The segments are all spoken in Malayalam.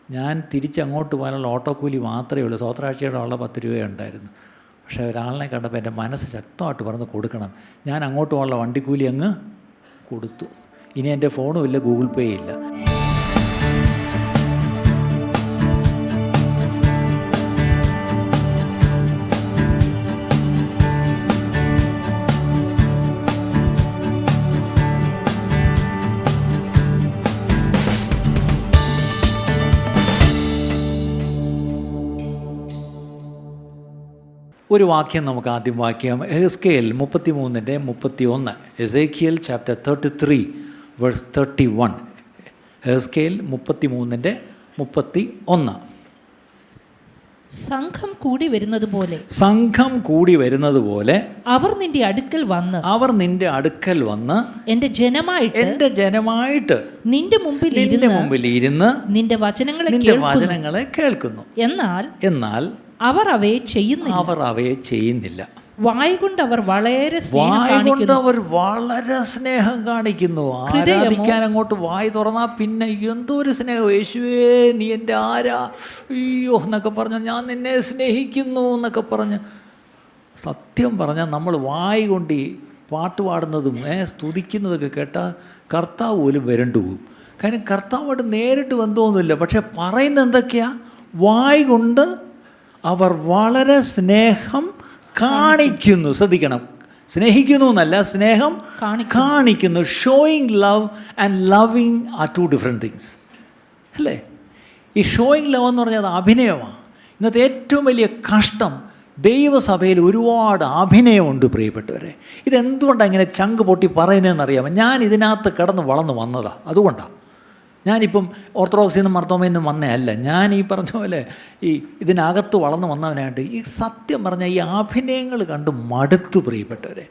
ഞാൻ തിരിച്ചങ്ങോട്ട് പോകാനുള്ള ഓട്ടോ കൂലി മാത്രമേ ഉള്ളൂ. സ്വത്രാഴ്ചയുടെ ഉള്ള 10 രൂപയുണ്ടായിരുന്നു. പക്ഷേ ഒരാളിനെ കണ്ടപ്പോൾ എൻ്റെ മനസ്സ് ശക്തമായിട്ട് പറഞ്ഞ് കൊടുക്കണം. ഞാൻ അങ്ങോട്ട് പോകാനുള്ള വണ്ടിക്കൂലി അങ്ങ് കൊടുത്തു. ഇനി എൻ്റെ ഫോണും ഇല്ല, ഗൂഗിൾ പേ ഇല്ല. ഒരു വാക്യം നമുക്ക് ആദ്യം വായിക്കാം. എഹെസ്കേൽ 33:31. എസേക്കിയൽ ചാപ്റ്റർ 33 വേഴ്സ് 31. എഹെസ്കേൽ 33:31. സംഘം കൂടി വരുന്നത് വരുന്നത് പോലെ അവർ നിന്റെ അടുക്കൽ വന്ന് എന്റെ ജനമായിട്ട് നിന്റെ മുമ്പിൽ ഇരുന്ന് നിന്റെ വചനങ്ങളെ കേൾക്കുന്നു. എന്നാൽ അവർ അവയെ ചെയ്യുന്നില്ല. വായ് കൊണ്ട് അവർ വളരെ സ്നേഹം കാണിക്കുന്നു. ആരാധിക്കാൻ അങ്ങോട്ട് വായ് തുറന്നാൽ പിന്നെ എന്തോ ഒരു സ്നേഹം. യേശുവേ നീ എൻ്റെ ആരാ, അയ്യോ എന്നൊക്കെ പറഞ്ഞു, ഞാൻ നിന്നെ സ്നേഹിക്കുന്നു എന്നൊക്കെ പറഞ്ഞ്. സത്യം പറഞ്ഞാൽ നമ്മൾ വായ് കൊണ്ട് ഈ പാട്ട് പാടുന്നതും സ്തുതിക്കുന്നതൊക്കെ കേട്ടാൽ കർത്താവ് പോലും വരണ്ടു പോകും. കാര്യം കർത്താവായിട്ട് നേരിട്ട് ബന്ധമൊന്നുമില്ല. പക്ഷെ പറയുന്നത് എന്തൊക്കെയാ? വായ് കൊണ്ട് അവർ വളരെ സ്നേഹം കാണിക്കുന്നു. ശ്രദ്ധിക്കണം, സ്നേഹിക്കുന്നു എന്നല്ല, സ്നേഹം കാണിക്കുന്നു. Showing love and loving are 2 different things അല്ലേ? ഈ ഷോയിങ് ലവ് എന്ന് പറഞ്ഞാൽ അത് അഭിനയമാണ്. ഇന്നത്തെ ഏറ്റവും വലിയ കഷ്ടം, ദൈവസഭയിൽ ഒരുപാട് അഭിനയമുണ്ട് പ്രിയപ്പെട്ടവരെ. ഇതെന്തുകൊണ്ടാണ് ഇങ്ങനെ ചങ്ക് പൊട്ടി പറയുന്നതെന്നറിയാമോ? ഞാൻ ഇതിനകത്ത് കിടന്ന് വളർന്നു വന്നതാണ്. അതുകൊണ്ടാണ് ഞാനിപ്പം ഓർത്തഡോക്സിൽ നിന്നും മർത്തോമയിൽ നിന്നും വന്നതല്ല. ഞാൻ ഈ പറഞ്ഞ പോലെ ഇതിനകത്ത് വളർന്നു വന്നവനായിട്ട് ഈ സത്യം പറഞ്ഞാൽ ഈ അഭിനയങ്ങൾ കണ്ട് മടുത്തു പ്രിയപ്പെട്ടവരെ.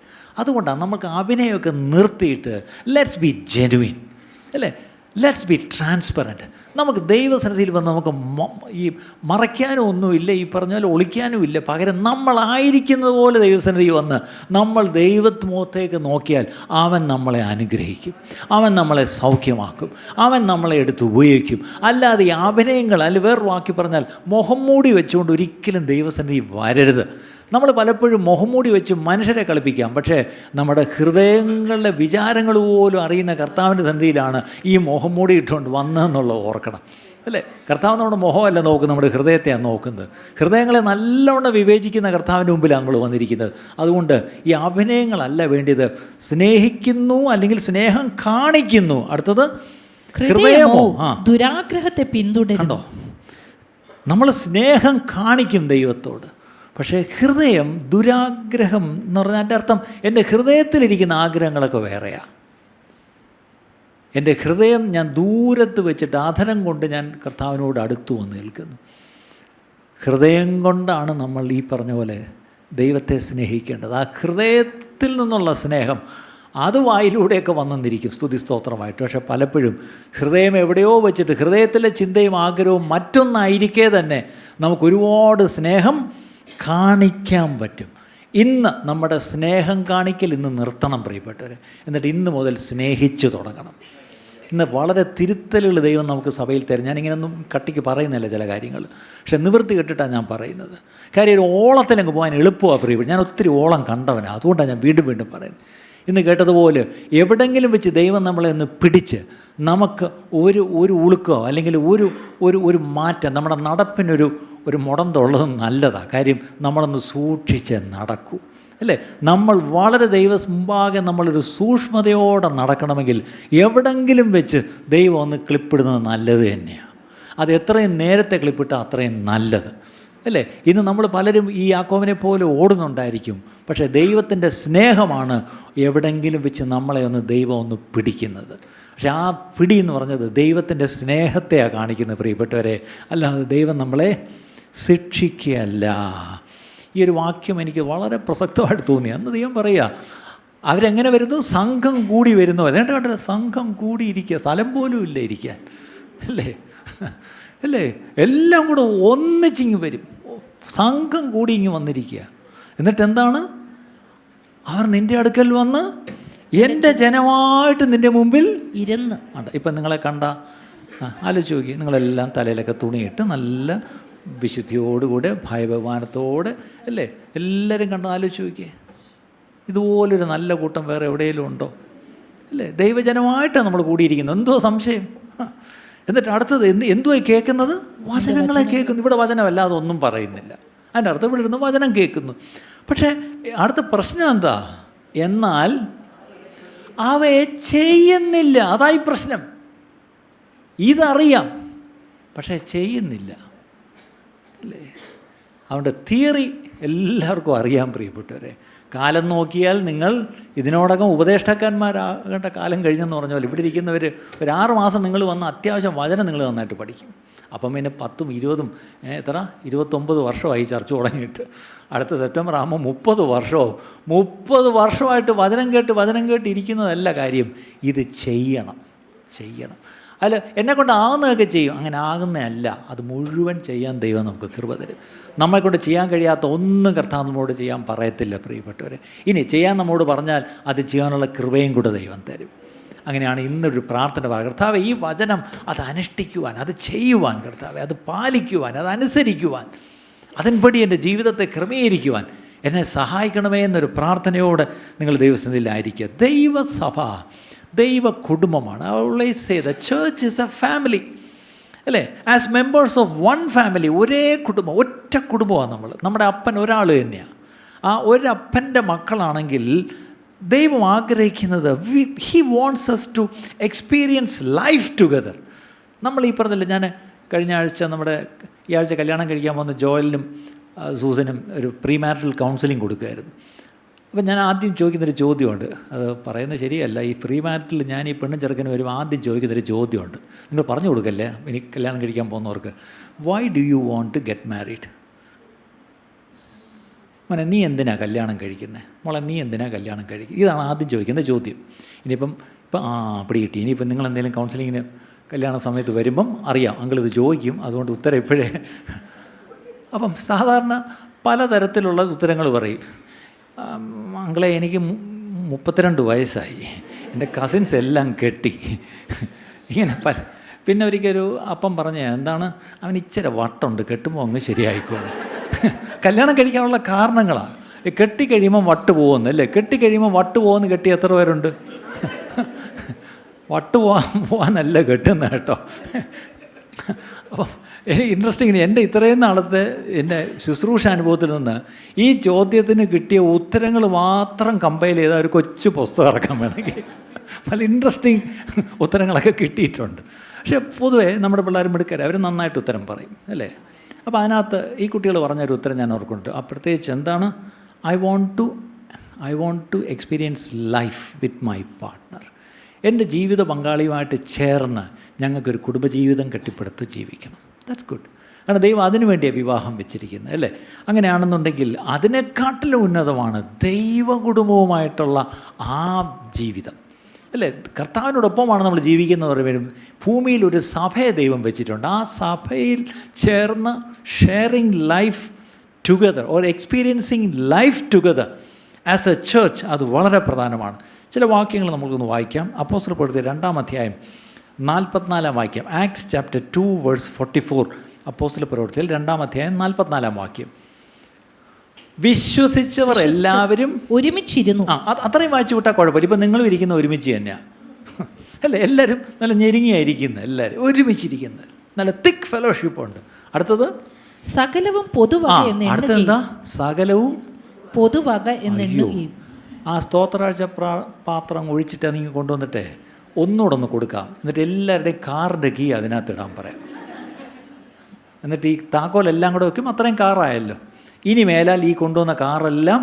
അതുകൊണ്ടാണ് നമുക്ക് അഭിനയമൊക്കെ നിർത്തിയിട്ട് ലെറ്റ്സ് ബി ജെനുവിൻ അല്ലേ, ലെറ്റ്സ് ബി ട്രാൻസ്പെറൻറ്റ്. നമുക്ക് ദൈവസന്നിധിയിൽ വന്ന് നമുക്ക് ഈ മറയ്ക്കാനും ഒന്നുമില്ല, ഈ പറഞ്ഞ പോലെ ഒളിക്കാനും ഇല്ല. പകരം നമ്മളായിരിക്കുന്നത് പോലെ ദൈവസന്നിധി വന്ന് നമ്മൾ ദൈവമുഖത്തേക്ക് നോക്കിയാൽ അവൻ നമ്മളെ അനുഗ്രഹിക്കും, അവൻ നമ്മളെ സൗഖ്യമാക്കും, അവൻ നമ്മളെ എടുത്ത് ഉപയോഗിക്കും. അല്ലാതെ ഈ അഭിനയങ്ങൾ, അല്ലെങ്കിൽ വേറൊരു വാക്കി പറഞ്ഞാൽ മുഖം മൂടി വെച്ചുകൊണ്ട് ഒരിക്കലും ദൈവസന്നിധി വരരുത്. നമ്മൾ പലപ്പോഴും മുഖംമൂടി വെച്ച് മനുഷ്യരെ കളിപ്പിക്കാം. പക്ഷേ നമ്മുടെ ഹൃദയങ്ങളിലെ വിചാരങ്ങൾ പോലും അറിയുന്ന കർത്താവിൻ്റെ സന്നിധിയിലാണ് ഈ മുഖംമൂടി ഇട്ടുകൊണ്ട് വന്നതെന്നുള്ളത് ഓർക്കണം അല്ലേ? കർത്താവ് നമ്മുടെ മുഖമല്ല നോക്കുന്നത്, നമ്മുടെ ഹൃദയത്തെയാണ് നോക്കുന്നത്. ഹൃദയങ്ങളെ നല്ലവണ്ണം വിവേചിക്കുന്ന കർത്താവിൻ്റെ മുമ്പിലാണ് നമ്മൾ വന്നിരിക്കുന്നത്. അതുകൊണ്ട് ഈ അഭിനയങ്ങളല്ല വേണ്ടിയത്. സ്നേഹിക്കുന്നു അല്ലെങ്കിൽ സ്നേഹം കാണിക്കുന്നു. അടുത്തത് ഹൃദയമോ ദുരാഗ്രഹത്തെ പിന്തുടരുന്നു. നമ്മൾ സ്നേഹം കാണിക്കും ദൈവത്തോട്, പക്ഷേ ഹൃദയം ദുരാഗ്രഹം എന്ന് പറഞ്ഞാൽ എൻ്റെ അർത്ഥം എൻ്റെ ഹൃദയത്തിലിരിക്കുന്ന ആഗ്രഹങ്ങളൊക്കെ വേറെയാണ്. എൻ്റെ ഹൃദയം ഞാൻ ദൂരത്ത് വെച്ചിട്ട് ആധരം കൊണ്ട് ഞാൻ കർത്താവിനോട് അടുത്തു വന്ന് നിൽക്കുന്നു. ഹൃദയം കൊണ്ടാണ് നമ്മൾ ഈ പറഞ്ഞ പോലെ ദൈവത്തെ സ്നേഹിക്കേണ്ടത്. ആ ഹൃദയത്തിൽ നിന്നുള്ള സ്നേഹം അത് വായിലൂടെയൊക്കെ വന്നെന്നിരിക്കും സ്തുതി സ്തോത്രമായിട്ട്. പക്ഷെ പലപ്പോഴും ഹൃദയം എവിടെയോ വെച്ചിട്ട് ഹൃദയത്തിലെ ചിന്തയും ആഗ്രഹവും മറ്റൊന്നായിരിക്കെ തന്നെ നമുക്കൊരുപാട് സ്നേഹം കാണിക്കാൻ പറ്റും. ഇന്ന് നമ്മുടെ സ്നേഹം കാണിക്കൽ ഇന്ന് നിർത്തണം പ്രിയപ്പെട്ടവരെ. എന്നിട്ട് ഇന്ന് മുതൽ സ്നേഹിച്ച് തുടങ്ങണം. ഇന്ന് വളരെ തിരുത്തലുകൾ ദൈവം നമുക്ക് സഭയിൽ തരും. ഞാനിങ്ങനെയൊന്നും കട്ടിക്ക് പറയുന്നില്ല ചില കാര്യങ്ങൾ, പക്ഷെ നിവൃത്തി കെട്ടിട്ടാണ് ഞാൻ പറയുന്നത്. കാര്യം ഒരു ഓളത്തിലങ്ങ് പോകാൻ എളുപ്പമാണ് പ്രിയപ്പെട്ട. ഞാൻ ഒത്തിരി ഓളം കണ്ടവനാണ്, അതുകൊണ്ടാണ് ഞാൻ വീണ്ടും വീണ്ടും പറയുന്നത്. ഇന്ന് കേട്ടതുപോലെ എവിടെങ്കിലും വെച്ച് ദൈവം നമ്മളെ ഒന്ന് പിടിച്ച് നമുക്ക് ഒരു ഉളുക്കോ അല്ലെങ്കിൽ ഒരു മാറ്റം, നമ്മുടെ നടപ്പിനൊരു മുടന്തുള്ളതും നല്ലതാണ്. കാര്യം നമ്മളൊന്ന് സൂക്ഷിച്ച് നടക്കൂ അല്ലേ? നമ്മൾ വളരെ മുമ്പാകെ നമ്മളൊരു സൂക്ഷ്മതയോടെ നടക്കണമെങ്കിൽ എവിടെങ്കിലും വെച്ച് ദൈവം ഒന്ന് ക്ലിപ്പിടുന്നത് നല്ലത് തന്നെയാണ്. അത് എത്രയും നേരത്തെ ക്ലിപ്പിട്ടാൽ അത്രയും നല്ലത് അല്ലേ? ഇന്ന് നമ്മൾ പലരും ഈ യാക്കോബിനെ പോലെ ഓടുന്നുണ്ടായിരിക്കും, പക്ഷേ ദൈവത്തിൻ്റെ സ്നേഹമാണ് എവിടെങ്കിലും വെച്ച് നമ്മളെ ദൈവം ഒന്ന് പിടിക്കുന്നത്. പക്ഷെ ആ പിടി എന്ന് പറഞ്ഞത് ദൈവത്തിൻ്റെ സ്നേഹത്തെയാണ് കാണിക്കുന്നത് പ്രിയപ്പെട്ടവരെ, അല്ലാതെ ദൈവം നമ്മളെ ശിക്ഷിക്കുകയല്ല. ഈ ഒരു വാക്യം എനിക്ക് വളരെ പ്രസക്തമായിട്ട് തോന്നി. അന്ന് ദൈവം പറയുക, അവരെങ്ങനെ വരുന്നു? സംഘം കൂടി വരുന്നു. എന്നിട്ട് കണ്ടില്ല, സംഘം കൂടി ഇരിക്കുക, സ്ഥലം പോലും ഇല്ല ഇരിക്കാൻ അല്ലേ? എല്ലാം കൂടെ ഒന്നിച്ചിങ്ങ് വരും, സംഘം കൂടി ഇങ്ങ് വന്നിരിക്കുക. എന്നിട്ട് എന്താണ്? അവർ നിൻ്റെ അടുക്കൽ വന്ന് എൻ്റെ ജനമായിട്ട് നിൻ്റെ മുമ്പിൽ ഇരുന്ന്. ഇപ്പം നിങ്ങളെ കണ്ട ആലോചിച്ച് നോക്കി, നിങ്ങളെല്ലാം തലയിലൊക്കെ തുണിയിട്ട് നല്ല വിശുദ്ധിയോടുകൂടെ ഭയബഹുമാനത്തോടെ അല്ലേ എല്ലാവരും കണ്ട് ആലോചിച്ച് നോക്കിയേ. ഇതുപോലൊരു നല്ല കൂട്ടം വേറെ എവിടെയെങ്കിലും ഉണ്ടോ? അല്ലേ, ദൈവജനമായിട്ടാണ് നമ്മൾ കൂടിയിരിക്കുന്നത്. എന്തോ സംശയം? എന്നിട്ട് അടുത്തത് എന്തുവായി കേൾക്കുന്നത്? വചനങ്ങളെ കേൾക്കുന്നു. ഇവിടെ വചനമല്ലാതെ ഒന്നും പറയുന്നില്ല. അതിൻ്റെ അർത്ഥം ഇവിടെ ഇരുന്ന് വചനം കേൾക്കുന്നു. പക്ഷേ അടുത്ത പ്രശ്നം എന്താ? എന്നാൽ അവയെ ചെയ്യുന്നില്ല. അതായി പ്രശ്നം. ഇതറിയാം, പക്ഷേ ചെയ്യുന്നില്ല. അല്ലേ? അതുകൊണ്ട് തിയറി എല്ലാവർക്കും അറിയാൻ പ്രിയപ്പെട്ടവരെ. കാലം നോക്കിയാൽ നിങ്ങൾ ഇതിനോടകം ഉപദേഷ്ടാക്കന്മാരാകേണ്ട കാലം കഴിഞ്ഞെന്ന് പറഞ്ഞ പോലെ ഇവിടെ ഇരിക്കുന്നവർ ഒരു 6 മാസം നിങ്ങൾ വന്ന് അത്യാവശ്യം വചനം നിങ്ങൾ നന്നായിട്ട് പഠിക്കും. അപ്പം പിന്നെ 10ഉം 20ഉം 29 വർഷമായി ചർച്ച തുടങ്ങിയിട്ട്. അടുത്ത സെപ്റ്റംബർ ആകുമ്പോൾ 30 വർഷവും. 30 വർഷമായിട്ട് വചനം കേട്ട് ഇരിക്കുന്നതല്ല കാര്യം. ഇത് ചെയ്യണം. അല്ല, എന്നെക്കൊണ്ട് ആകുന്നതൊക്കെ ചെയ്യും, അങ്ങനെ ആകുന്നതല്ല. അത് മുഴുവൻ ചെയ്യാൻ ദൈവം നമുക്ക് കൃപ തരും. നമ്മളെക്കൊണ്ട് ചെയ്യാൻ കഴിയാത്ത ഒന്നും കർത്താവ് നമ്മോട് ചെയ്യാൻ പറയത്തില്ല പ്രിയപ്പെട്ടവരെ. ഇനി ചെയ്യാൻ നമ്മോട് പറഞ്ഞാൽ അത് ചെയ്യാനുള്ള കൃപയും കൂടെ ദൈവം തരും. അങ്ങനെയാണ് ഇന്നൊരു പ്രാർത്ഥന പറയുക, കർത്താവേ ഈ വചനം അത് അനുഷ്ഠിക്കുവാൻ, അത് ചെയ്യുവാൻ, കർത്താവേ അത് പാലിക്കുവാൻ, അത് അനുസരിക്കുവാൻ, അതിൻപടി എൻ്റെ ജീവിതത്തെ ക്രമീകരിക്കുവാൻ എന്നെ സഹായിക്കണമേ എന്നൊരു പ്രാർത്ഥനയോടെ നിങ്ങൾ ദൈവസന്നിധിയിലായിരിക്കുക. ദൈവസഭ ദൈവ കുടുംബമാണ്. I always say the church is a family. അല്ലേ? As members of one family, ഒരേ കുടുംബം, ഒറ്റ കുടുംബമാണ് നമ്മൾ. നമ്മുടെ അപ്പൻ ഒരാൾ തന്നെയാണ്. ആ ഒരപ്പൻ്റെ മക്കളാണെങ്കിൽ ദൈവം ആഗ്രഹിക്കുന്നത് he wants us to experience life together. നമ്മൾ ഈ പറഞ്ഞില്ല, ഞാൻ കഴിഞ്ഞ ആഴ്ച ഈ ആഴ്ച കല്യാണം കഴിക്കാൻ പോകുന്ന ജോയലിനും സൂസനും ഒരു പ്രീ മാരിറ്റൽ കൗൺസിലിംഗ് കൊടുക്കുമായിരുന്നു. അപ്പം ഞാൻ ആദ്യം ചോദിക്കുന്നൊരു ചോദ്യമുണ്ട്, അത് പറയുന്നത് ശരിയല്ല. ഈ പ്രീ മാരിറ്റൽ ഞാൻ ഈ പെണ്ണും ചെറുക്കനും വരും ആദ്യം ചോദിക്കുന്നൊരു ചോദ്യമുണ്ട്. നിങ്ങൾ പറഞ്ഞു കൊടുക്കല്ലേ ഇനി കല്യാണം കഴിക്കാൻ പോകുന്നവർക്ക്, why do you want to get married? മോനെ നീ എന്തിനാണ് കല്യാണം കഴിക്കുന്നത്? മോളെ നീ എന്തിനാണ് കല്യാണം കഴിക്കുക? ഇതാണ് ആദ്യം ചോദിക്കുന്ന ചോദ്യം. ഇപ്പം പിടി കിട്ടി. ഇനിയിപ്പം നിങ്ങൾ എന്തെങ്കിലും കൗൺസിലിങ്ങിന് കല്യാണ സമയത്ത് വരുമ്പം അറിയാം അങ്കിളിത് ചോദിക്കും, അതുകൊണ്ട് ഉത്തരം ഇപ്പോഴേ. അപ്പം സാധാരണ പലതരത്തിലുള്ള ഉത്തരങ്ങൾ പറയും. അങ്കിളെ എനിക്ക് 32 വയസ്സായി, എൻ്റെ കസിൻസ് എല്ലാം കെട്ടി, ഇങ്ങനെ പിന്നെ ഒരിക്കലൊരു അപ്പം പറഞ്ഞ എന്താണ്, അവൻ ഇച്ചിരി വട്ടുണ്ട്, കെട്ടുമ്പോൾ അങ്ങ് ശരിയായിക്കോളും. കല്യാണം കഴിക്കാനുള്ള കാരണങ്ങളാണ്. കെട്ടിക്കഴിയുമ്പം വട്ട് പോകുന്നു അല്ലേ? കെട്ടിക്കഴിയുമ്പോൾ വട്ട് പോകുന്നു. കെട്ടി എത്ര പേരുണ്ട്? വട്ട് പോകാനല്ല കെട്ടുന്ന കേട്ടോ. അപ്പം ഇൻട്രസ്റ്റിംഗ്, എൻ്റെ ഇത്രയും നാളത്തെ എൻ്റെ ശുശ്രൂഷ അനുഭവത്തിൽ നിന്ന് ഈ ചോദ്യത്തിന് കിട്ടിയ ഉത്തരങ്ങൾ മാത്രം കമ്പൈൽ ചെയ്ത ഒരു കൊച്ചു പുസ്തകം ഇറക്കാൻ വേണമെങ്കിൽ പല ഇൻട്രസ്റ്റിംഗ് ഉത്തരങ്ങളൊക്കെ കിട്ടിയിട്ടുണ്ട്. പക്ഷേ പൊതുവേ നമ്മുടെ പിള്ളേർ മിടുക്കരെ, അവർ നന്നായിട്ട് ഉത്തരം പറയും അല്ലേ? അപ്പോൾ അതിനകത്ത് ഈ കുട്ടികൾ പറഞ്ഞൊരു ഉത്തരം ഞാൻ ഓർക്കുന്നുണ്ട്. ആ പ്രത്യേകിച്ച് എന്താണ്, I want to experience life with my partner. എൻ്റെ ജീവിത പങ്കാളിയുമായിട്ട് ചേർന്ന് ഞങ്ങൾക്കൊരു കുടുംബജീവിതം കെട്ടിപ്പടുത്ത് ജീവിക്കണം. That's good. കാരണം ദൈവം അതിനു വേണ്ടിയാണ് വിവാഹം വെച്ചിരിക്കുന്നത് അല്ലേ? അങ്ങനെയാണെന്നുണ്ടെങ്കിൽ അതിനെക്കാട്ടിലും ഉന്നതമാണ് ദൈവ കുടുംബവുമായിട്ടുള്ള ആ ജീവിതം അല്ലേ? കർത്താവിനോടൊപ്പമാണ് നമ്മൾ ജീവിക്കുന്നത് പറയുമ്പോഴും ഭൂമിയിൽ ഒരു സഭയെ ദൈവം വെച്ചിട്ടുണ്ട്. ആ സഭയിൽ ചേർന്ന് sharing life together or experiencing life together as A church, അത് വളരെ പ്രധാനമാണ്. ചില വാക്യങ്ങൾ നമുക്കൊന്ന് വായിക്കാം. അപ്പോസ്തലപ്രവൃത്തി 2-ാം അധ്യായം 44-ാം വാക്യം. Acts chapter 2 verse 44. അപ്പോസ്തലപ്രവൃത്തിയിൽ 2-ാം അധ്യായം 44-ാം വാക്യം. വിശ്വസിച്ചവർ എല്ലാവരും ഒരുമിച്ചിരുന്നു. അത്രയും വായിച്ചു വിട്ടാൽ കുഴപ്പമില്ല. ഇപ്പം നിങ്ങളും ഇരിക്കുന്ന ഒരുമിച്ച് തന്നെയാണ് അല്ലേ? എല്ലാവരും നല്ല ഞെരുങ്ങിയായിരിക്കുന്നത്, എല്ലാവരും ഒരുമിച്ചിരിക്കുന്നത്, നല്ല തിക്ക് ഫെലോഷിപ്പ് ഉണ്ട്. അടുത്തത് സകലവും പൊതുവക. അടുത്തെന്താ? സകലവും പൊതുവക എന്നെണ്ണുകയും. ആ സ്തോത്രാഴ്ച പാത്രം ഒഴിച്ചിട്ട് നിങ്ങൾ കൊണ്ടുവന്നിട്ടേ ഒന്നുകൂടെ ഒന്ന് കൊടുക്കാം. എന്നിട്ട് എല്ലാവരുടെയും കാറിൻ്റെ കീ അതിനകത്ത് ഇടാൻ പറയാം. എന്നിട്ട് ഈ താക്കോലെല്ലാം കൂടെ വയ്ക്കും. അത്രയും കാറായല്ലോ. ഇനി മേലാൽ ഈ കൊണ്ടുവന്ന കാറെല്ലാം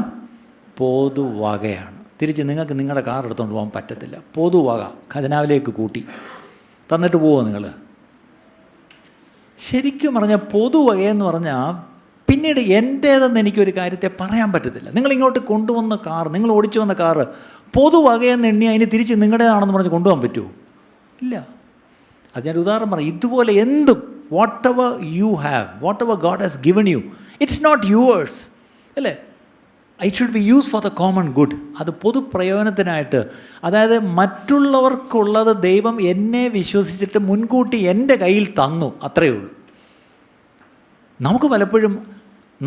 പൊതുവകയാണ്. തിരിച്ച് നിങ്ങൾക്ക് നിങ്ങളുടെ കാർ എടുത്തുകൊണ്ട് പോകാൻ പറ്റത്തില്ല. പൊതുവക ഖജനാവിലേക്ക് കൂട്ടി തന്നിട്ട് പോവുമോ നിങ്ങൾ? ശരിക്കും പറഞ്ഞാൽ പൊതുവകയെന്ന് പറഞ്ഞാൽ പിന്നീട് എൻ്റേതെന്ന് എനിക്കൊരു കാര്യത്തെ പറയാൻ പറ്റത്തില്ല. നിങ്ങളിങ്ങോട്ട് കൊണ്ടുവന്ന കാർ, നിങ്ങൾ ഓടിച്ചു വന്ന കാറ് പൊതുവകയെന്ന് എണ്ണി അതിന് തിരിച്ച് നിങ്ങളുടേതാണെന്ന് പറഞ്ഞ് കൊണ്ടുപോകാൻ പറ്റുമോ? ഇല്ല. അത് ഞാൻ ഉദാഹരണം പറയാം. ഇതുപോലെ എന്തും whatever you have, whatever God has given you, it's not yours അല്ലേ? It should be use for the common good. അത് പൊതുപ്രയോജനത്തിനായിട്ട്, അതായത് മറ്റുള്ളവർക്കുള്ളത് ദൈവം എന്നെ വിശ്വസിച്ചിട്ട് മുൻകൂട്ടി എൻ്റെ കയ്യിൽ തന്നു, അത്രയേ ഉള്ളൂ. നമുക്ക് പലപ്പോഴും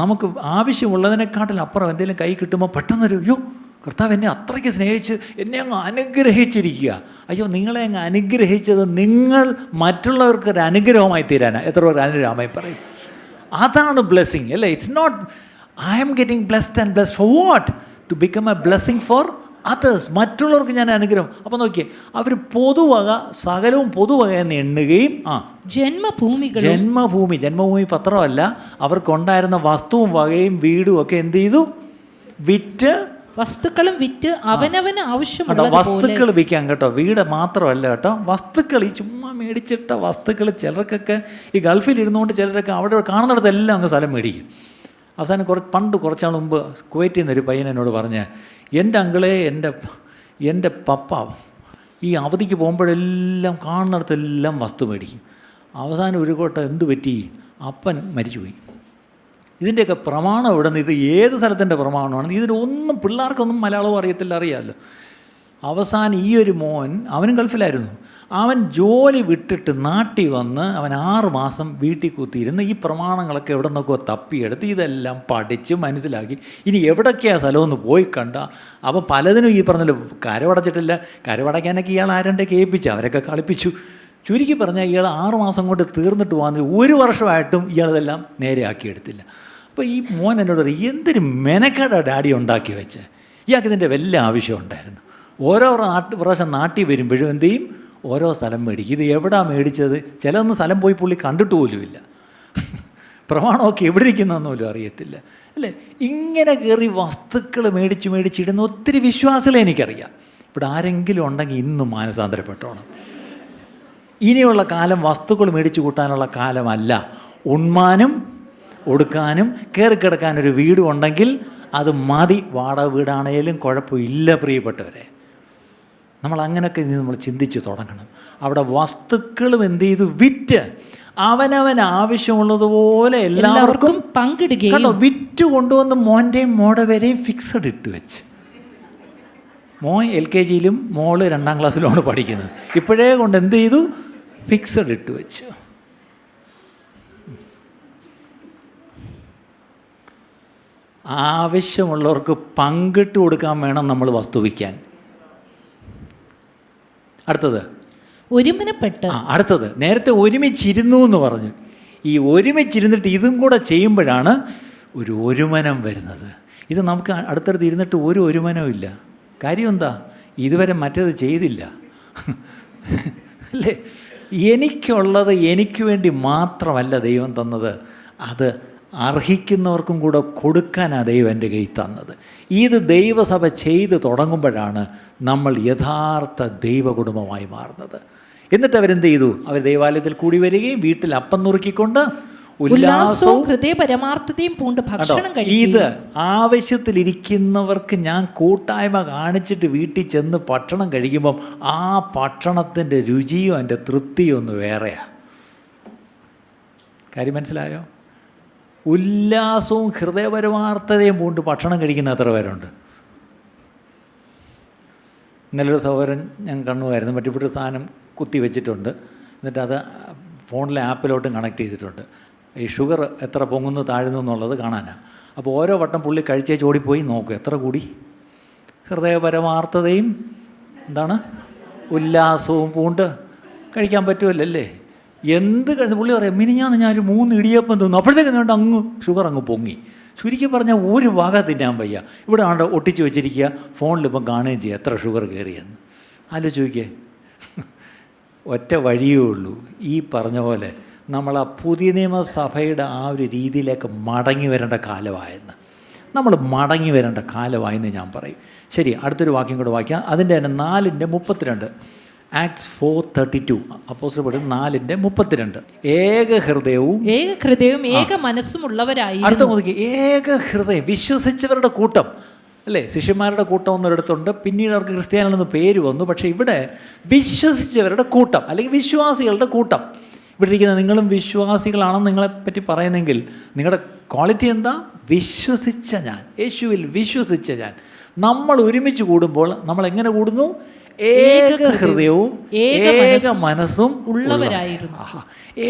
നമുക്ക് ആവശ്യമുള്ളതിനെക്കാട്ടിലും അപ്പുറം എന്തെങ്കിലും കൈ കിട്ടുമ്പോൾ പെട്ടെന്നൊരു അയ്യോ കർത്താവ് എന്നെ അത്രയ്ക്ക് സ്നേഹിച്ച് എന്നെ അങ്ങ് അനുഗ്രഹിച്ചിരിക്കുക. അയ്യോ, നിങ്ങളെ അങ്ങ് അനുഗ്രഹിച്ചത് നിങ്ങൾ മറ്റുള്ളവർക്കൊരു അനുഗ്രഹമായി തീരാനാണ്. എത്ര പേർ അനുഗ്രഹമായി പറയും? അതാണ് ബ്ലെസ്സിങ് അല്ലേ? It's not I am getting blessed and blessed for what? To become a blessing for others. മറ്റുള്ളവർക്ക് ഞാൻ അനുഗ്രഹം. അപ്പോൾ നോക്കിയേ, അവർ പൊതുവക, സകലവും പൊതുവക എന്ന് എണ്ണുകയും ജന്മഭൂമി പത്രമല്ല, അവർക്കുണ്ടായിരുന്ന വസ്തുവും വകയും വീടും ഒക്കെ എന്ത് ചെയ്തു? വിറ്റ്, വസ്തുക്കളും വിറ്റ് അവനവന് ആവശ്യമുള്ള വസ്തുക്കൾ വിൽക്കാൻ കേട്ടോ. വീട് മാത്രമല്ല കേട്ടോ, വസ്തുക്കൾ, ഈ ചുമ്മാ മേടിച്ചിട്ട വസ്തുക്കൾ. ചിലർക്കൊക്കെ ഈ ഗൾഫിൽ ഇരുന്നുകൊണ്ട് ചിലരൊക്കെ അവിടെ കാണുന്നിടത്തെല്ലാം അങ്ങ് സ്ഥലം മേടിക്കും. അവസാനം കുറച്ചാൾ മുമ്പ് കുവൈറ്റിൽ നിന്നൊരു പയ്യൻ എന്നോട് പറഞ്ഞ്, എൻ്റെ അങ്കിളെ, എൻ്റെ പപ്പ ഈ അവധിക്ക് പോകുമ്പോഴെല്ലാം കാണുന്നിടത്തെല്ലാം വസ്തു മേടിക്കും. അവസാനം ഒരു കോട്ട എന്തു പറ്റി? അപ്പൻ മരിച്ചുപോയി. ഇതിൻ്റെയൊക്കെ പ്രമാണം എവിടെ നിന്ന്? ഇത് ഏത് സ്ഥലത്തിൻ്റെ പ്രമാണമാണ്? ഇതിനൊന്നും പിള്ളേർക്കൊന്നും മലയാളവും അറിയത്തില്ല, അറിയാമല്ലോ. അവസാനം ഈ ഒരു മോൻ, അവനും ഗൾഫിലായിരുന്നു, അവൻ ജോലി വിട്ടിട്ട് നാട്ടിൽ വന്ന് അവൻ 6 മാസം വീട്ടിൽ കുത്തിയിരുന്ന് ഈ പ്രമാണങ്ങളൊക്കെ എവിടെ നിന്നൊക്കെ തപ്പിയെടുത്ത് ഇതെല്ലാം പഠിച്ച് മനസ്സിലാക്കി. ഇനി എവിടൊക്കെയാണ് സ്ഥലമൊന്ന് പോയി കണ്ട. അപ്പോൾ പലതിനും ഈ പറഞ്ഞല്ലോ കരവടച്ചിട്ടില്ല. കരവടയ്ക്കാനൊക്കെ ഇയാൾ ആരണ്ടൊക്കെ ഏൽപ്പിച്ചു, അവരൊക്കെ കളിപ്പിച്ചു. ചുരുക്കി പറഞ്ഞാൽ ഇയാൾ 6 മാസം കൊണ്ട് തീർന്നിട്ട് പോകുന്നത് 1 വർഷമായിട്ടും ഇയാളതെല്ലാം നേരെയാക്കിയെടുത്തില്ല. അപ്പോൾ ഈ മോൻ എന്നോട് പറയും, എന്തൊരു മെനക്കേടാ ഡാഡി ഉണ്ടാക്കി വെച്ച്. ഇയാൾക്ക് ഇതിൻ്റെ വല്ല ആവശ്യം ഉണ്ടായിരുന്നു. ഓരോ പ്രാവശ്യം നാട്ടിൽ വരുമ്പോഴും എന്ത് ചെയ്യും? ഓരോ സ്ഥലം മേടിക്കും. ഇത് എവിടാ മേടിച്ചത്? ചിലതൊന്നും സ്ഥലം പോയി പുള്ളി കണ്ടിട്ട് പോലുമില്ല. പ്രമാണമൊക്കെ എവിടെ ഇരിക്കുന്നതെന്ന് പോലും അറിയത്തില്ല അല്ലേ? ഇങ്ങനെ കയറി വസ്തുക്കൾ മേടിച്ചിടുന്ന ഒത്തിരി വിശ്വാസികളെ എനിക്കറിയാം. ഇവിടെ ആരെങ്കിലും ഉണ്ടെങ്കിൽ ഇന്നും മാനസാന്തരപ്പെട്ടോണം. ഇനിയുള്ള കാലം വസ്തുക്കൾ മേടിച്ചു കൂട്ടാനുള്ള കാലമല്ല. ഉണ്മാനും ഒടുക്കാനും കയറിക്കിടക്കാനൊരു വീടും ഉണ്ടെങ്കിൽ അത് മതി. വാടക വീടാണേലും കുഴപ്പമില്ല പ്രിയപ്പെട്ടവരെ. നമ്മൾ അങ്ങനെയൊക്കെ നമ്മൾ ചിന്തിച്ച് തുടങ്ങണം. അവിടെ വസ്തുക്കളും എന്ത് ചെയ്തു? വിറ്റ് അവനവൻ ആവശ്യമുള്ളതുപോലെ എല്ലാവർക്കും പങ്കിടുകയും. കണ്ടോ, വിറ്റ് കൊണ്ടുവന്ന് മോൻ്റെയും മോടെ വരെയും ഫിക്സഡ് ഇട്ട് വെച്ച്. മോൻ LKGയിലും മോള് 2ാം ക്ലാസ്സിലുമാണ് പഠിക്കുന്നത്. ഇപ്പോഴേ കൊണ്ട് എന്ത് ചെയ്തു? ഫിക്സഡ് ഇട്ട് വെച്ചു. ആവശ്യമുള്ളവർക്ക് പങ്കിട്ട് കൊടുക്കാൻ വേണം നമ്മൾ വസ്തു വിൽക്കാൻ. അടുത്തത് അടുത്തത് നേരത്തെ ഒരുമിച്ചിരുന്നു എന്ന് പറഞ്ഞു. ഈ ഒരുമിച്ചിരുന്നിട്ട് ഇതും കൂടെ ചെയ്യുമ്പോഴാണ് ഒരു ഒരുമനം വരുന്നത്. ഇത് നമുക്ക് അടുത്തടുത്ത് ഇരുന്നിട്ട് ഒരു ഒരുമനവും ഇല്ല. കാര്യം എന്താ? ഇതുവരെ മറ്റേത് ചെയ്തില്ല അല്ലേ? എനിക്കുള്ളത് എനിക്ക് വേണ്ടി മാത്രമല്ല ദൈവം തന്നത്, അത് അർഹിക്കുന്നവർക്കും കൂടെ കൊടുക്കാനാണ് ദൈവം എൻ്റെ കയ്യിൽ തന്നത്. ഇത് ദൈവസഭ ചെയ്ത് തുടങ്ങുമ്പോഴാണ് നമ്മൾ യഥാർത്ഥ ദൈവകുടുംബമായി മാറുന്നത്. എന്നിട്ട് അവരെന്ത് ചെയ്തു? അവർ ദൈവാലയത്തിൽ കൂടി വരികയും വീട്ടിൽ അപ്പം നുറുക്കിക്കൊണ്ട് ഉല്ലാസവും ഹൃദയപരമാർത്ഥതയും പൂണ്ട് ഭക്ഷണം കഴിക്കുകയും. ഇത് ആവശ്യത്തിലിരിക്കുന്നവർക്ക് ഞാൻ കൂട്ടായ്മ കാണിച്ചിട്ട് വീട്ടിൽ ചെന്ന് ഭക്ഷണം കഴിക്കുമ്പം ആ ഭക്ഷണത്തിൻ്റെ രുചിയും അതിൻ്റെ തൃപ്തിയും ഒന്ന് വേറെയാണ്. കാര്യം മനസ്സിലായോ? ഉല്ലാസവും ഹൃദയപരമാർത്ഥതയും പൂണ്ട് ഭക്ഷണം കഴിക്കുന്ന എത്ര പേരുണ്ട്? ഇന്നലൊരു സഹോദരൻ ഞാൻ കണ്ണുമായിരുന്നു, മറ്റിവിടെ സാധനം കുത്തി വെച്ചിട്ടുണ്ട്. എന്നിട്ട് അത് ഫോണിലെ ആപ്പിലോട്ടും കണക്ട് ചെയ്തിട്ടുണ്ട്. ഈ ഷുഗർ എത്ര പൊങ്ങുന്നു താഴുന്നു എന്നുള്ളത് കാണാനാണ്. അപ്പോൾ ഓരോ വട്ടം പുള്ളി കഴിച്ചേച്ച് ഓടിപ്പോയി നോക്കും എത്ര കൂടി. ഹൃദയപരമാർത്ഥതയും എന്താണ് ഉല്ലാസവും പൂണ്ട് കഴിക്കാൻ പറ്റുമല്ലേ? എന്ത് കഴിഞ്ഞ് പുള്ളി പറയാം, മിനിഞ്ഞാന്ന് ഞാനൊരു 3 ഇടിയപ്പം തിന്നു, അപ്പോഴത്തേക്ക് കണ്ട് അങ്ങ് ഷുഗർ അങ്ങ് പൊങ്ങി. ചുരുക്കി പറഞ്ഞാൽ ഒരു വക തിന്നാൻ വയ്യ. ഇവിടെ ആണ്ട് ഒട്ടിച്ച് വെച്ചിരിക്കുക, ഫോണിലിപ്പം കാണുകയും ചെയ്യുക എത്ര ഷുഗർ കയറിയെന്ന്. ആലോചിച്ച് നോക്കിയേ. ഒറ്റ വഴിയേ ഉള്ളൂ, ഈ പറഞ്ഞ പോലെ നമ്മൾ ആ പുതിയ നിയമസഭയുടെ ആ ഒരു രീതിയിലേക്ക് മടങ്ങി വരേണ്ട കാലമായെന്ന്. നമ്മൾ മടങ്ങി വരേണ്ട കാലമായെന്ന് ഞാൻ പറയും. ശരി, അടുത്തൊരു വാക്യം കൂടെ വായിക്കാം. അതിൻ്റെ തന്നെ 4:32 ആക്ട്സ് 4:32 അപ്പോസ്തലർ 4:32 ഏക ഹൃദയവും ഏക മനസ്സുമുള്ളവരായി. അടുത്ത മുതൽ ഏക ഹൃദയം, വിശ്വസിച്ചവരുടെ കൂട്ടം അല്ലേ? ശിഷ്യന്മാരുടെ കൂട്ടം ഒന്നിടത്തുണ്ട്, പിന്നീട് അവർക്ക് ക്രിസ്ത്യാനികളെന്ന് പേര് വന്നു. പക്ഷേ ഇവിടെ വിശ്വസിച്ചവരുടെ കൂട്ടം അല്ലെങ്കിൽ വിശ്വാസികളുടെ കൂട്ടം. ഇവിടെ ഇരിക്കുന്ന നിങ്ങളും വിശ്വാസികളാണെന്ന് നിങ്ങളെപ്പറ്റി പറയുന്നെങ്കിൽ നിങ്ങളുടെ ക്വാളിറ്റി എന്താ? വിശ്വസിച്ച ഞാൻ, യേശുവിൽ വിശ്വസിച്ച ഞാൻ. നമ്മൾ ഒരുമിച്ച് കൂടുമ്പോൾ നമ്മൾ എങ്ങനെ കൂടുന്നു? ഏക ഹൃദയവും ഏക മനസ്സും ഉള്ളവരായിരുന്നു.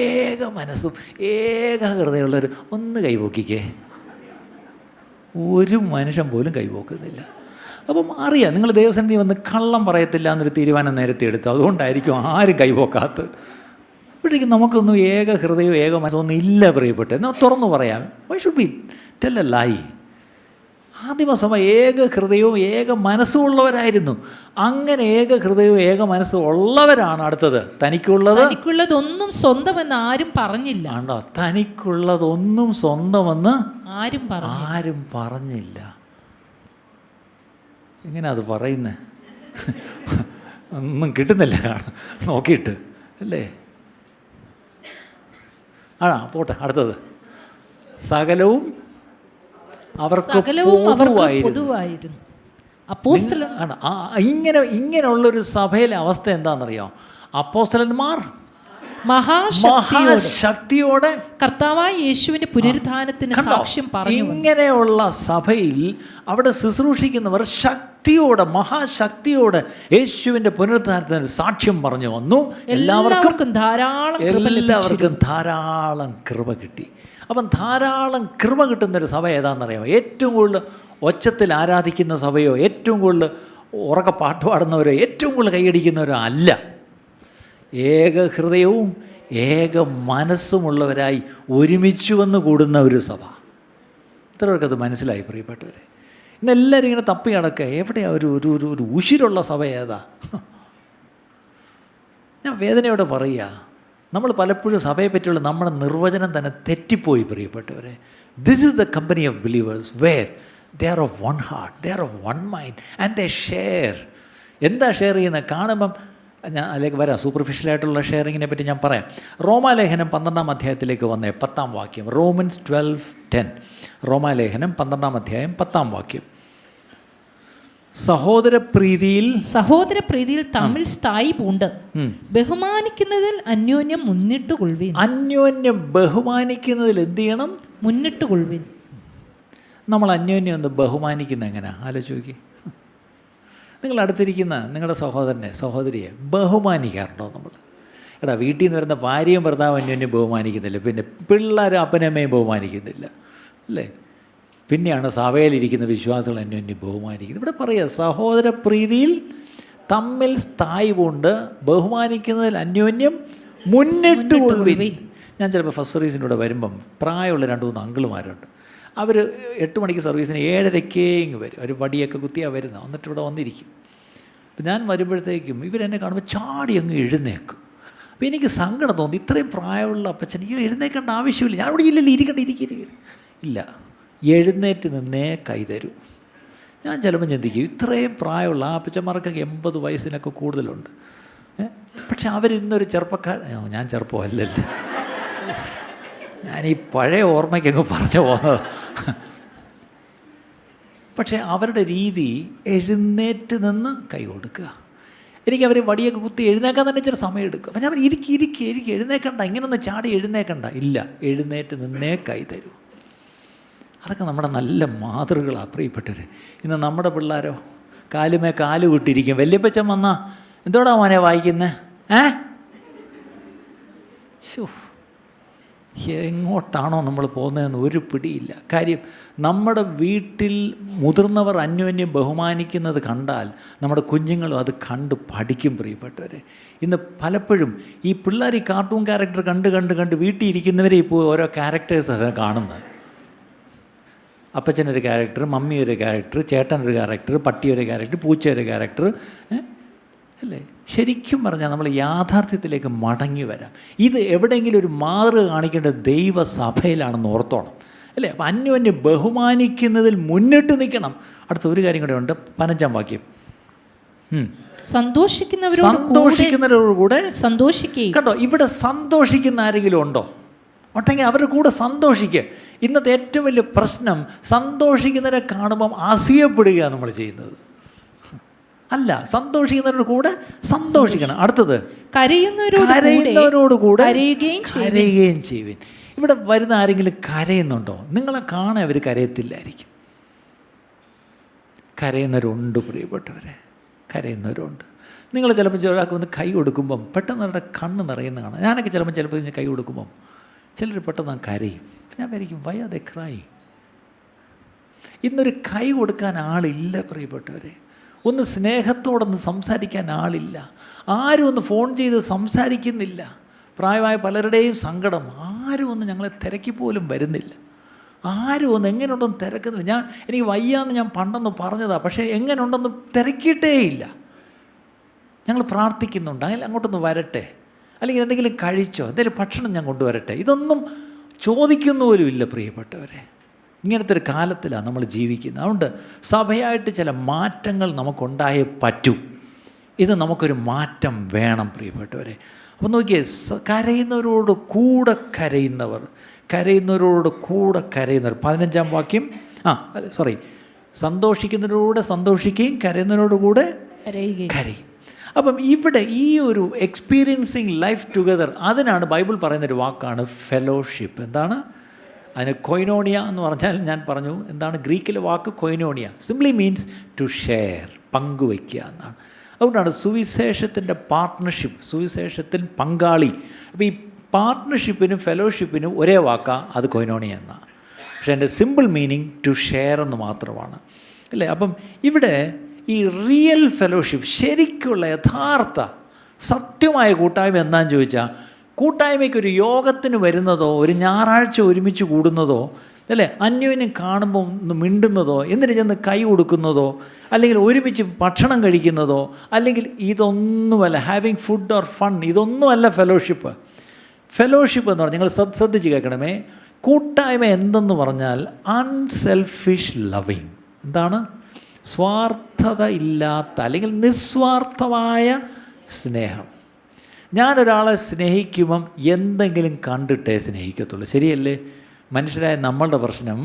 ഏക മനസ്സും ഏക ഹൃദയമുള്ളവർ ഒന്ന് കൈപോക്കിക്കേ. ഒരു മനുഷ്യൻ പോലും കൈപോക്കുന്നില്ല. അപ്പം അറിയാം, നിങ്ങൾ ദൈവസന്നിധി വന്ന് കള്ളം പറയത്തില്ല എന്നൊരു തീരുമാനം നേരത്തെ എടുത്തു. അതുകൊണ്ടായിരിക്കും ആരും കൈപോക്കാത്തത്. ഇവിടേക്ക് നമുക്കൊന്നും ഏക ഹൃദയവും ഏക മനസ്സൊന്നും ഇല്ല പ്രിയപ്പെട്ടെ. എന്നാൽ തുറന്നു പറയാം. Why should be tell a lie? ആദിമസഭ ഏക ഹൃദയവും ഏക മനസ്സും ഉള്ളവരായിരുന്നു. അങ്ങനെ ഏക ഹൃദയവും ഏക മനസ്സും ഉള്ളവരാണ് അടുത്തത് തനിക്കുള്ളതൊന്നും സ്വന്തമെന്ന് ആരും പറഞ്ഞില്ല. ആണ്ടോ, തനിക്കുള്ളതൊന്നും സ്വന്തമെന്ന് ആരും പറഞ്ഞില്ല. എങ്ങനെ അത് പറയുന്നത്? ഒന്നും കിട്ടുന്നില്ല നോക്കിയിട്ട് അല്ലേ? പോട്ടെ, അടുത്തത്. സകലവും അവർക്ക് പൊതുവായിരുന്നു. ഇങ്ങനെയുള്ളൊരു സഭയിലെ അവസ്ഥ എന്താണെന്നറിയോ? അപ്പോസ്തലന്മാർ മഹാശക്തിയോടെ കർത്താവായ യേശുവിന്റെ പുനരുത്ഥാനത്തിന് സാക്ഷ്യം പറഞ്ഞു. ഇങ്ങനെയുള്ള സഭയിൽ അവിടെ ശുശ്രൂഷിക്കുന്നവർ ശക്തിയോടെ, മഹാശക്തിയോടെ യേശുവിന്റെ പുനരുത്ഥാനത്തിന് സാക്ഷ്യം പറഞ്ഞു വന്നു. എല്ലാവർക്കും ധാരാളം കൃപ കിട്ടി. അപ്പം ധാരാളം കൃപ കിട്ടുന്നൊരു സഭ ഏതാണെന്നറിയാമോ? ഏറ്റവും കൂടുതൽ ഒച്ചത്തിൽ ആരാധിക്കുന്ന സഭയോ, ഏറ്റവും കൂടുതൽ ഉറക്കെ പാട്ട് പാടുന്നവരോ, ഏറ്റവും കൂടുതൽ കൈയടിക്കുന്നവരോ അല്ല. ഏക ഹൃദയവും ഏക മനസ്സുമുള്ളവരായി ഒരുമിച്ച് വന്ന് കൂടുന്ന ഒരു സഭ. ഇത്ര പേർക്കത് മനസ്സിലായി പ്രിയപ്പെട്ടവരെ? ഇന്നെല്ലാവരും ഇങ്ങനെ തപ്പി നടക്കുക, എവിടെയാ ഒരു ഉശിരുള്ള സഭ ഏതാ? ഞാൻ വേദനയോടെ പറയുക, നമ്മൾ പലപ്പോഴും സഭയെ പറ്റിയുള്ള നമ്മുടെ നിർവചനം തന്നെ തെറ്റിപ്പോയി പ്രിയപ്പെട്ടവരെ. This is the company of believers where they are of one heart, they are of one mind and they share. എന്താ ഷെയർ ചെയ്യുന്നത്? കാണുമ്പം ഞാൻ അതിലേക്ക് വരാം. സൂപ്പർഫിഷ്യലായിട്ടുള്ള ഷെയറിങ്ങിനെ പറ്റി ഞാൻ പറയാം. റോമാലേഖനം 12-ാം അധ്യായത്തിലേക്ക് വന്നേ, 10-ാം വാക്യം. റോമൻസ് 12:10. റോമാലേഖനം 12-ാം അധ്യായം 10-ാം വാക്യം. സഹോദരപ്രീതിയിൽ തമ്മിൽ സ്ഥായി പൂണ്ട് ബഹുമാനിക്കുന്നതിൽ അന്യോന്യം മുന്നിട്ട് കൊള്ളുവിൻ. അന്യോന്യം ബഹുമാനിക്കുന്നതിൽ എന്ത് ചെയ്യണം? മുന്നിട്ട് കൊള്ളുവിൻ. നമ്മൾ അന്യോന്യം ഒന്ന് ബഹുമാനിക്കുന്ന എങ്ങനെയാ? ആലോചിച്ച്. നിങ്ങൾ അടുത്തിരിക്കുന്ന നിങ്ങളുടെ സഹോദരനെ, സഹോദരിയെ ബഹുമാനിക്കാറുണ്ടോ നമ്മൾ? എടാ, വീട്ടിൽ നിന്ന് വരുന്ന ഭാര്യയും ഭർത്താവും അന്യോന്യം ബഹുമാനിക്കുന്നില്ല, പിന്നെ പിള്ളേരും അപ്പനമ്മയും ബഹുമാനിക്കുന്നില്ല അല്ലേ? പിന്നെയാണ് സഭയിലിരിക്കുന്ന വിശ്വാസികൾ അന്യോന്യം ബഹുമാനിക്കുന്നത്. ഇവിടെ പറയുക, സഹോദരപ്രീതിയിൽ തമ്മിൽ സ്ഥായി കൊണ്ട് ബഹുമാനിക്കുന്നതിൽ അന്യോന്യം മുന്നിട്ട് കൊള്ളുവിൻ. ഞാൻ ചിലപ്പോൾ ഫസ്റ്റ് സർവീസിൻ്റെ വരുമ്പം പ്രായമുള്ള 2-3 അങ്കിളുമാരുണ്ട്. അവർ 8 മണിക്ക് സർവീസിന് 7:30 ഇങ്ങ് വരും. അവർ വടിയൊക്കെ കുത്തിയാണ് വരുന്നത്. എന്നിട്ട് ഇവിടെ വന്നിരിക്കും. അപ്പം ഞാൻ വരുമ്പോഴത്തേക്കും ഇവരെന്നെ കാണുമ്പോൾ ചാടി അങ്ങ് എഴുന്നേക്കും. അപ്പോൾ എനിക്ക് സങ്കടം തോന്നി. ഇത്രയും പ്രായമുള്ള അപ്പച്ചൻ എഴുന്നേക്കേണ്ട ആവശ്യമില്ല. ഞാൻ ഇവിടെ ഇരിക്കട്ടെ. ഇല്ല, എഴുന്നേറ്റ് നിന്നേ കൈതരൂ. ഞാൻ ചിലപ്പോൾ ചിന്തിക്കും, ഇത്രയും പ്രായമുള്ള ആ അപ്പച്ചന്മാർക്കൊക്കെ 80 വയസ്സിനൊക്കെ കൂടുതലുണ്ട്. പക്ഷെ അവരിന്നൊരു ഞാൻ ചെറുപ്പമല്ലല്ലോ, ഞാൻ ഈ പഴയ ഓർമ്മയ്ക്കങ്ങ് പറഞ്ഞു പോകുന്നത്. പക്ഷേ അവരുടെ രീതി എഴുന്നേറ്റ് നിന്ന് കൈ കൊടുക്കുക. എനിക്ക് അവർ വടിയൊക്കെ കുത്തി എഴുന്നേക്കാൻ തന്നെ ഇച്ചിരി സമയം എടുക്കും. അപ്പം ഞാൻ ഇരിക്കി എഴുന്നേക്കണ്ട, ഇങ്ങനൊന്ന് ചാടി എഴുന്നേക്കണ്ട. ഇല്ല, എഴുന്നേറ്റ് നിന്നേ കൈ തരൂ. അതൊക്കെ നമ്മുടെ നല്ല മാതൃകളാണ് പ്രിയപ്പെട്ടവർ. ഇന്ന് നമ്മുടെ പിള്ളേരോ കാലുമേ കാല് വിട്ടിരിക്കും. വല്യപ്പച്ചൻ വന്നാ എന്തോടാ മോനെ വായിക്കുന്നത്? എങ്ങോട്ടാണോ നമ്മൾ പോകുന്നതെന്ന് ഒരു പിടിയില്ല. കാര്യം, നമ്മുടെ വീട്ടിൽ മുതിർന്നവർ അന്യോന്യം ബഹുമാനിക്കുന്നത് കണ്ടാൽ നമ്മുടെ കുഞ്ഞുങ്ങളും അത് കണ്ട് പഠിക്കും പ്രിയപ്പെട്ടവരെ. ഇന്ന് പലപ്പോഴും ഈ പിള്ളേർ ഈ കാർട്ടൂൺ ക്യാരക്ടർ കണ്ട് വീട്ടിൽ ഇരിക്കുന്നവരെ ഇപ്പോൾ ഓരോ ക്യാരക്ടേഴ്സ് കാണുന്നത്. അപ്പച്ചനൊരു ക്യാരക്ടർ, മമ്മി ഒരു ക്യാരക്ടർ, ചേട്ടനൊരു ക്യാരക്ടർ, പട്ടി ഒരു ക്യാരക്ടർ, പൂച്ച ഒരു ക്യാരക്ടർ അല്ലേ? ശരിക്കും പറഞ്ഞാൽ നമ്മൾ യാഥാർത്ഥ്യത്തിലേക്ക് മടങ്ങി വരാം. ഇത് എവിടെയെങ്കിലും ഒരു മാതൃക കാണിക്കേണ്ടത് ദൈവസഭയിലാണെന്ന് ഓർത്തോണം അല്ലേ? അപ്പം അന്യോന്യം ബഹുമാനിക്കുന്നതിൽ മുന്നിട്ട് നിൽക്കണം. അടുത്ത ഒരു കാര്യം കൂടെ ഉണ്ട്, 15-ാം വാക്യം. സന്തോഷിക്കുന്നവരോടുകൂടെ സന്തോഷിക്കുക. കേട്ടോ, ഇവിടെ സന്തോഷിക്കുന്ന ആരെങ്കിലും ഉണ്ടോ? ഉണ്ടെങ്കിൽ അവരുടെ കൂടെ സന്തോഷിക്കുക. ഇന്നത്തെ ഏറ്റവും വലിയ പ്രശ്നം, സന്തോഷിക്കുന്നവരെ കാണുമ്പം അസൂയപ്പെടുക നമ്മൾ ചെയ്യുന്നത്. അല്ല, സന്തോഷിക്കുന്നവരുടെ കൂടെ സന്തോഷിക്കണം. അടുത്തത് കരയുന്നവരോട് കൂടെ കരയുകയും ചെയ്യുവിൻ. ഇവിടെ വരുന്ന ആരെങ്കിലും കരയുന്നുണ്ടോ? നിങ്ങളെ കാണാൻ അവർ കരയത്തില്ലായിരിക്കും. കരയുന്നവരുണ്ട് പ്രിയപ്പെട്ടവരെ, കരയുന്നവരുണ്ട്. നിങ്ങൾ ചിലപ്പോൾ ഒരാൾക്ക് വന്ന് കൈ കൊടുക്കുമ്പം പെട്ടെന്ന് അവരുടെ കണ്ണ് നിറയുന്ന കാണാം. ഞാനൊക്കെ ചിലപ്പോൾ ഇങ്ങനെ കൈ കൊടുക്കുമ്പം ചിലർ പെട്ടെന്ന് കരയും. ഞാൻ വിചാരിക്കും വൈ ആർ ദേ ക്രൈയിങ്? ഇന്നൊരു കൈ കൊടുക്കാൻ ആളില്ല പ്രിയപ്പെട്ടവരെ. ഒന്ന് സ്നേഹത്തോടൊന്ന് സംസാരിക്കാൻ ആളില്ല. ആരും ഒന്ന് ഫോൺ ചെയ്ത് സംസാരിക്കുന്നില്ല. പ്രായമായ പലരുടെയും സങ്കടം, ആരും ഒന്ന് ഞങ്ങളെ തിരക്കി പോലും വരുന്നില്ല. ആരും ഒന്ന് എങ്ങനെയുണ്ടെന്ന് തിരക്കുന്നില്ല. എനിക്ക് വയ്യാന്ന് ഞാൻ പണ്ടെന്ന് പറഞ്ഞതാണ്, പക്ഷേ എങ്ങനെയുണ്ടെന്ന് തിരക്കിയിട്ടേ ഇല്ല. ഞങ്ങൾ പ്രാർത്ഥിക്കുന്നുണ്ട്, അതിൽ അങ്ങോട്ടൊന്ന് വരട്ടെ, അല്ലെങ്കിൽ എന്തെങ്കിലും കഴിച്ചോ, എന്തെങ്കിലും ഭക്ഷണം ഞാൻ കൊണ്ടുവരട്ടെ, ഇതൊന്നും ചോദിക്കുന്ന പോലും ഇല്ല പ്രിയപ്പെട്ടവരെ. ഇങ്ങനത്തെ ഒരു കാലത്തിലാണ് നമ്മൾ ജീവിക്കുന്നത്. അതുകൊണ്ട് സഭയായിട്ട് ചില മാറ്റങ്ങൾ നമുക്കുണ്ടായേ പറ്റൂ. ഇത് നമുക്കൊരു മാറ്റം വേണം പ്രിയപ്പെട്ടവരെ. അപ്പോൾ നോക്കിയേ, കരയുന്നവരോട് കൂടെ കരയുന്നവർ, കരയുന്നവരോട് കൂടെ കരയുന്നവർ. 15-ാം വാക്യം, സന്തോഷിക്കുന്നവരോട് സന്തോഷിക്കുകയും കരയുന്നവരോട് കൂടെ കരയും. അപ്പം ഇവിടെ ഈ ഒരു എക്സ്പീരിയൻസിങ് ലൈഫ് ടുഗദർ, അതിനാണ് ബൈബിൾ പറയുന്നൊരു വാക്കാണ് ഫെലോഷിപ്പ്. എന്താണ് അതിന്? കൊയിനോണിയ എന്ന് പറഞ്ഞാൽ, ഞാൻ പറഞ്ഞു എന്താണ് ഗ്രീക്കിലെ വാക്ക് കൊയിനോണിയ. സിംപ്ലി മീൻസ് ടു ഷെയർ, പങ്കുവയ്ക്കുക എന്നാണ്. അതുകൊണ്ടാണ് സുവിശേഷത്തിൻ്റെ പാർട്ട്ണർഷിപ്പ്, സുവിശേഷത്തിൽ പങ്കാളി. അപ്പോൾ ഈ പാർട്ട്ണർഷിപ്പിനും ഫെലോഷിപ്പിനും ഒരേ വാക്കാണ്, അത് കൊയിനോണിയ എന്നാണ്. പക്ഷേ എൻ്റെ സിമ്പിൾ മീനിങ് ടു ഷെയർ എന്ന് മാത്രമാണ്, അല്ലേ? അപ്പം ഇവിടെ ഈ റിയൽ ഫെലോഷിപ്പ്, ശരിക്കുള്ള യഥാർത്ഥ സത്യമായ കൂട്ടായ്മ എന്താണെന്ന് ചോദിച്ചാൽ, കൂട്ടായ്മയ്ക്കൊരു യോഗത്തിന് വരുന്നതോ, ഒരു ഞായറാഴ്ച ഒരുമിച്ച് കൂടുന്നതോ, അല്ലേ, അന്യോന്യം കാണുമ്പോൾ ഒന്ന് മിണ്ടുന്നതോ, എന്നിട്ട് ചെന്ന് കൈ കൊടുക്കുന്നതോ, അല്ലെങ്കിൽ ഒരുമിച്ച് ഭക്ഷണം കഴിക്കുന്നതോ, അല്ലെങ്കിൽ ഇതൊന്നുമല്ല ഹാവിങ് ഫുഡ് ഓർ ഫൺ, ഇതൊന്നുമല്ല ഫെലോഷിപ്പ്. ഫെലോഷിപ്പ് എന്ന് പറഞ്ഞാൽ നിങ്ങൾ ശ്രദ്ധിച്ച് കേൾക്കണമേ, കൂട്ടായ്മ എന്തെന്ന് പറഞ്ഞാൽ അൺസെൽഫിഷ് ലവിങ്. എന്താണ്? സ്വാർത്ഥത ഇല്ലാത്ത അല്ലെങ്കിൽ നിസ്വാർത്ഥമായ സ്നേഹം. ഞാനൊരാളെ സ്നേഹിക്കുമ്പം എന്തെങ്കിലും കണ്ടിട്ടേ സ്നേഹിക്കത്തുള്ളൂ. ശരിയല്ലേ? മനുഷ്യരായ നമ്മളുടെ പ്രശ്നം